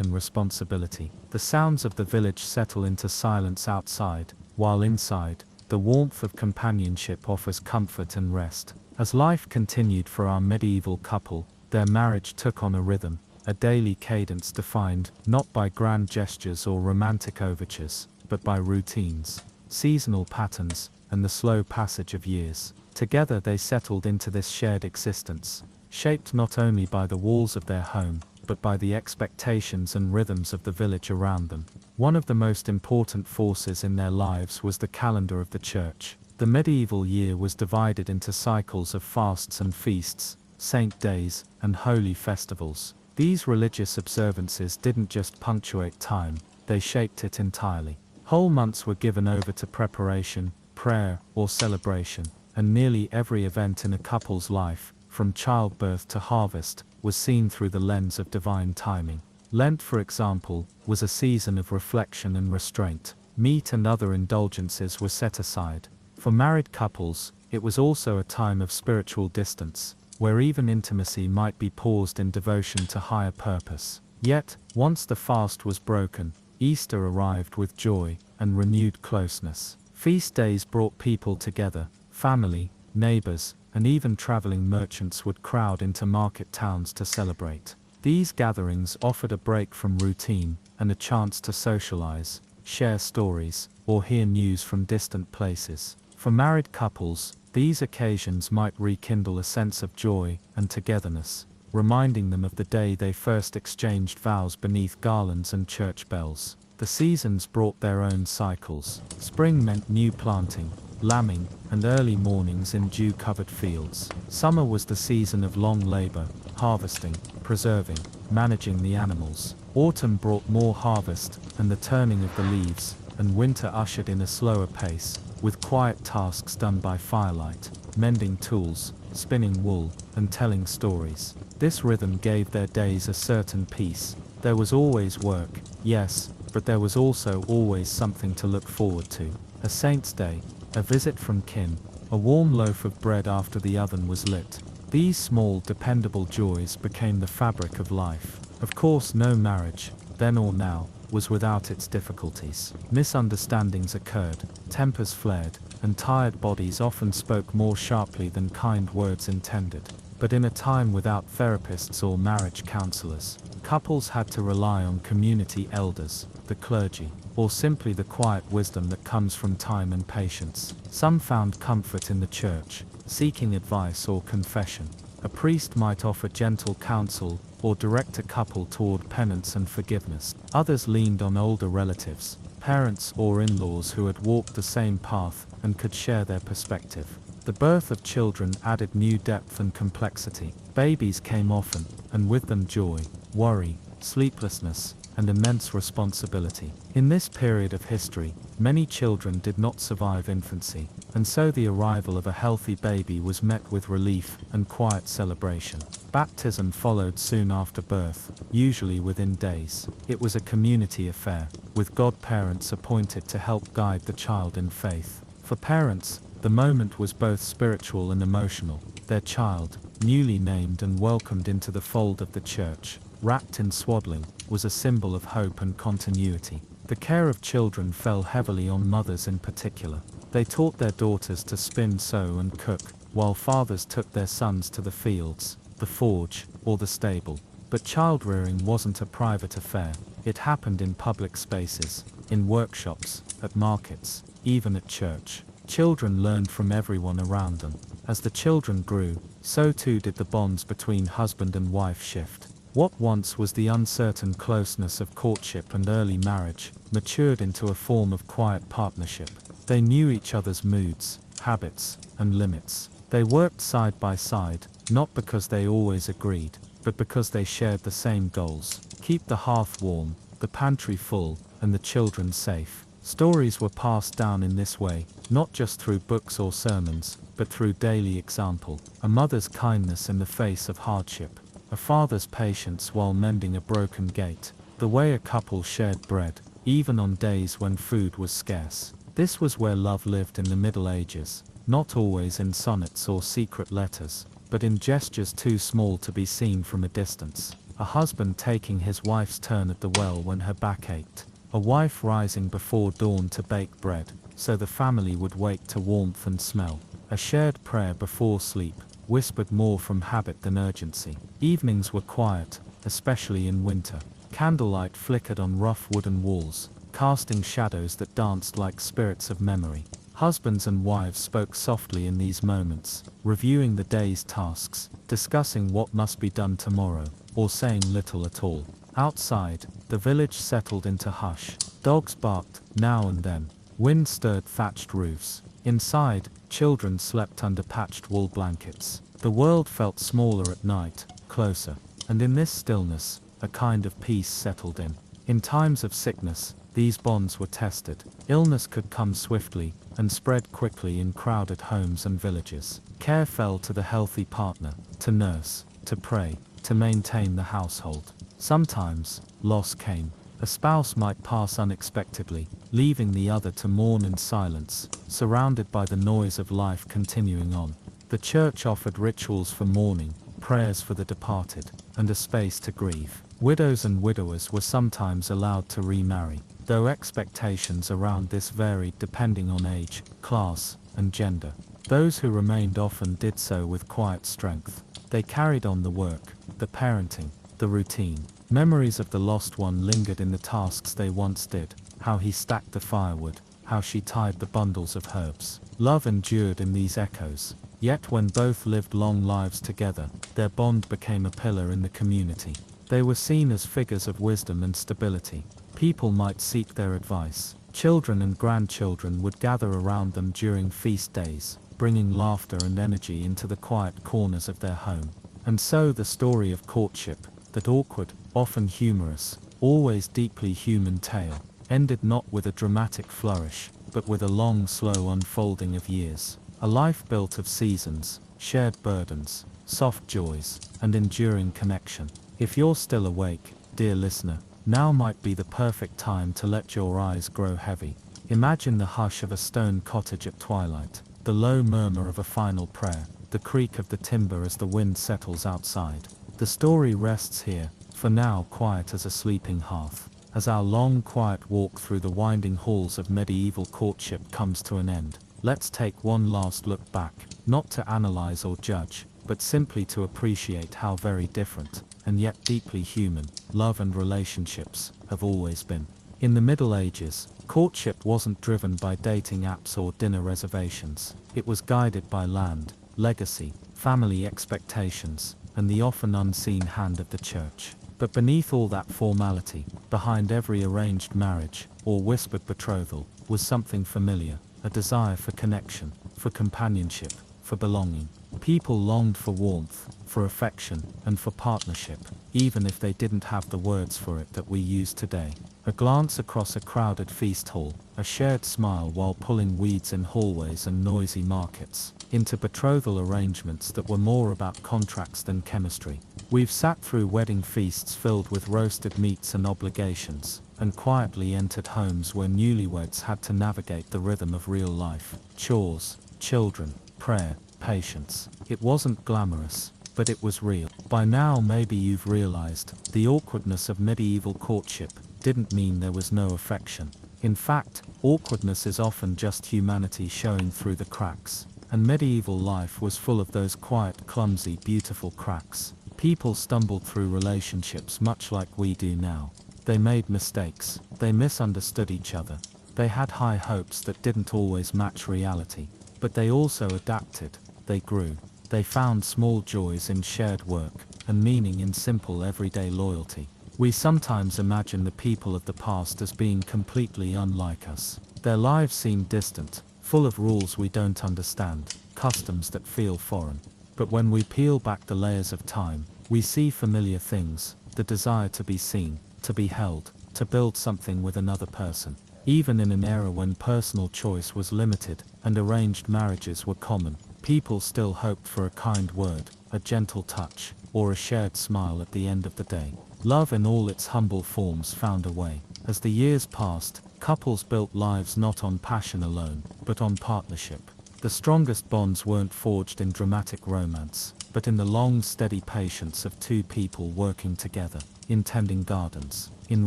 and responsibility. The sounds of the village settle into silence outside, while inside, the warmth of companionship offers comfort and rest. As life continued for our medieval couple, their marriage took on a rhythm, a daily cadence defined not by grand gestures or romantic overtures, but by routines, seasonal patterns, and the slow passage of years. Together they settled into this shared existence, shaped not only by the walls of their home, but by the expectations and rhythms of the village around them. One of the most important forces in their lives was the calendar of the church. The medieval year was divided into cycles of fasts and feasts, saint days, and holy festivals. These religious observances didn't just punctuate time, they shaped it entirely. Whole months were given over to preparation, prayer, or celebration, and nearly every event in a couple's life, from childbirth to harvest, was seen through the lens of divine timing. Lent, for example, was a season of reflection and restraint. Meat and other indulgences were set aside. For married couples, it was also a time of spiritual distance, where even intimacy might be paused in devotion to higher purpose. Yet, once the fast was broken, Easter arrived with joy and renewed closeness. Feast days brought people together, family, neighbors, and even traveling merchants would crowd into market towns to celebrate. These gatherings offered a break from routine and a chance to socialize, share stories, or hear news from distant places. For married couples, these occasions might rekindle a sense of joy and togetherness, reminding them of the day they first exchanged vows beneath garlands and church bells. The seasons brought their own cycles. Spring meant new planting, lambing, and early mornings in dew-covered fields. Summer was the season of long labor, harvesting, preserving, managing the animals. Autumn brought more harvest and the turning of the leaves, and winter ushered in a slower pace, with quiet tasks done by firelight, mending tools, spinning wool, and telling stories. This rhythm gave their days a certain peace. There was always work, yes, but there was also always something to look forward to. A saint's day, a visit from kin, a warm loaf of bread after the oven was lit. These small, dependable joys became the fabric of life. Of course, no marriage, then or now, was without its difficulties. Misunderstandings occurred, tempers flared, and tired bodies often spoke more sharply than kind words intended. But in a time without therapists or marriage counselors, couples had to rely on community elders, the clergy, or simply the quiet wisdom that comes from time and patience. Some found comfort in the church, seeking advice or confession. A priest might offer gentle counsel or direct a couple toward penance and forgiveness. Others leaned on older relatives, parents or in-laws who had walked the same path and could share their perspective. The birth of children added new depth and complexity. Babies came often, and with them joy, worry, sleeplessness, and immense responsibility. In this period of history, many children did not survive infancy, and so the arrival of a healthy baby was met with relief and quiet celebration. Baptism followed soon after birth, usually within days. It was a community affair, with godparents appointed to help guide the child in faith. For parents, the moment was both spiritual and emotional. Their child, newly named and welcomed into the fold of the church, wrapped in swaddling, was a symbol of hope and continuity. The care of children fell heavily on mothers in particular. They taught their daughters to spin, sew, and cook, while fathers took their sons to the fields, the forge, or the stable. But child-rearing wasn't a private affair. It happened in public spaces, in workshops, at markets, even at church. Children learned from everyone around them. As the children grew, so too did the bonds between husband and wife shift. What once was the uncertain closeness of courtship and early marriage matured into a form of quiet partnership. They knew each other's moods, habits, and limits. They worked side by side, not because they always agreed, but because they shared the same goals: keep the hearth warm, the pantry full, and the children safe. Stories were passed down in this way, not just through books or sermons, but through daily example. A mother's kindness in the face of hardship, a father's patience while mending a broken gate, The way a couple shared bread, even on days when food was scarce. This was where love lived in the Middle Ages, not always in sonnets or secret letters, but in gestures too small to be seen from a distance. A husband taking his wife's turn at the well when her back ached. A wife rising before dawn to bake bread, so the family would wake to warmth and smell. A shared prayer before sleep, whispered more from habit than urgency. Evenings were quiet, especially in winter. Candlelight flickered on rough wooden walls, casting shadows that danced like spirits of memory. Husbands and wives spoke softly in these moments, reviewing the day's tasks, discussing what must be done tomorrow, or saying little at all. Outside, the village settled into hush. Dogs barked, now and then. Wind stirred thatched roofs. Inside, children slept under patched wool blankets. The world felt smaller at night, closer. And in this stillness, a kind of peace settled in. In times of sickness, these bonds were tested. Illness could come swiftly, and spread quickly in crowded homes and villages. Care fell to the healthy partner, to nurse, to pray, to maintain the household. Sometimes, loss came. A spouse might pass unexpectedly, leaving the other to mourn in silence, surrounded by the noise of life continuing on. The church offered rituals for mourning, prayers for the departed, and a space to grieve. Widows and widowers were sometimes allowed to remarry, though expectations around this varied depending on age, class, and gender. Those who remained often did so with quiet strength. They carried on the work, the parenting, the routine. Memories of the lost one lingered in the tasks they once did, how he stacked the firewood, how she tied the bundles of herbs. Love endured in these echoes. Yet when both lived long lives together, their bond became a pillar in the community. They were seen as figures of wisdom and stability. People might seek their advice. Children and grandchildren would gather around them during feast days, bringing laughter and energy into the quiet corners of their home. And so the story of courtship, that awkward, often humorous, always deeply human tale, ended not with a dramatic flourish, but with a long, slow unfolding of years. A life built of seasons, shared burdens, soft joys, and enduring connection. If you're still awake, dear listener, now might be the perfect time to let your eyes grow heavy. Imagine the hush of a stone cottage at twilight, the low murmur of a final prayer, the creak of the timber as the wind settles outside. The story rests here, for now quiet as a sleeping hearth. As our long quiet walk through the winding halls of medieval courtship comes to an end, let's take one last look back, not to analyze or judge, but simply to appreciate how very different, and yet deeply human, love and relationships have always been. In the Middle Ages, courtship wasn't driven by dating apps or dinner reservations. It was guided by land, legacy, family expectations, and the often unseen hand of the church. But beneath all that formality, behind every arranged marriage, or whispered betrothal, was something familiar, a desire for connection, for companionship, for belonging. People longed for warmth, for affection, and for partnership, even if they didn't have the words for it that we use today. A glance across a crowded feast hall, a shared smile while pulling weeds in hallways and noisy markets, into betrothal arrangements that were more about contracts than chemistry. We've sat through wedding feasts filled with roasted meats and obligations, and quietly entered homes where newlyweds had to navigate the rhythm of real life. Chores, children, prayer, patience. It wasn't glamorous, but it was real. By now maybe you've realized, the awkwardness of medieval courtship didn't mean there was no affection. In fact, awkwardness is often just humanity showing through the cracks. And medieval life was full of those quiet, clumsy, beautiful cracks. People stumbled through relationships much like we do now. They made mistakes. They misunderstood each other. They had high hopes that didn't always match reality. But they also adapted. They grew. They found small joys in shared work, and meaning in simple everyday loyalty. We sometimes imagine the people of the past as being completely unlike us. Their lives seem distant, full of rules we don't understand, customs that feel foreign. But when we peel back the layers of time, we see familiar things, the desire to be seen, to be held, to build something with another person. Even in an era when personal choice was limited, and arranged marriages were common, People still hoped for a kind word, a gentle touch, or a shared smile at the end of the day. Love in all its humble forms found a way. As the years passed, couples built lives not on passion alone, but on partnership. The strongest bonds weren't forged in dramatic romance, but in the long, steady patience of two people working together, in tending gardens, in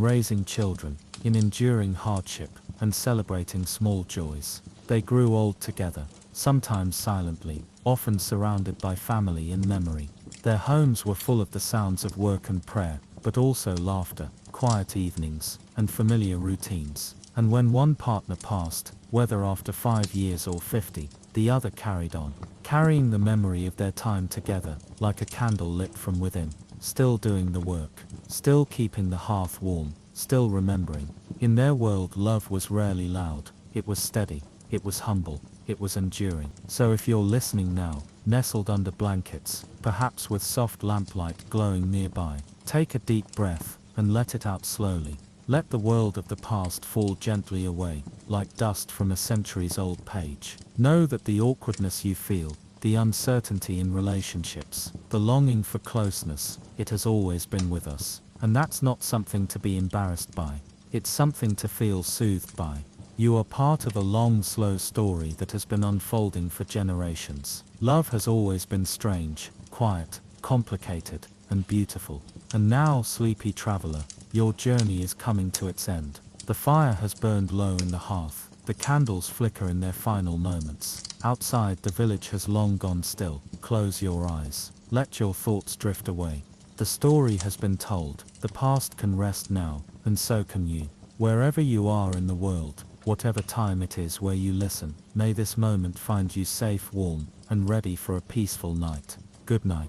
raising children, in enduring hardship, and celebrating small joys. They grew old together, sometimes silently, often surrounded by family and memory. Their homes were full of the sounds of work and prayer, but also laughter, quiet evenings, and familiar routines. And when one partner passed, whether after 5 years or 50, the other carried on, carrying the memory of their time together, like a candle lit from within, still doing the work, still keeping the hearth warm, still remembering. In their world, love was rarely loud, it was steady, it was humble, it was enduring. So if you're listening now, nestled under blankets, perhaps with soft lamplight glowing nearby, take a deep breath, and let it out slowly. Let the world of the past fall gently away, like dust from a centuries-old page. Know that the awkwardness you feel, the uncertainty in relationships, the longing for closeness, it has always been with us. And that's not something to be embarrassed by. It's something to feel soothed by. You are part of a long, slow story that has been unfolding for generations. Love has always been strange, quiet, complicated, and beautiful. And now, sleepy traveler, your journey is coming to its end. The fire has burned low in the hearth. The candles flicker in their final moments. Outside, the village has long gone still. Close your eyes. Let your thoughts drift away. The story has been told. The past can rest now, and so can you. Wherever you are in the world, whatever time it is where you listen, may this moment find you safe, warm, and ready for a peaceful night. Good night.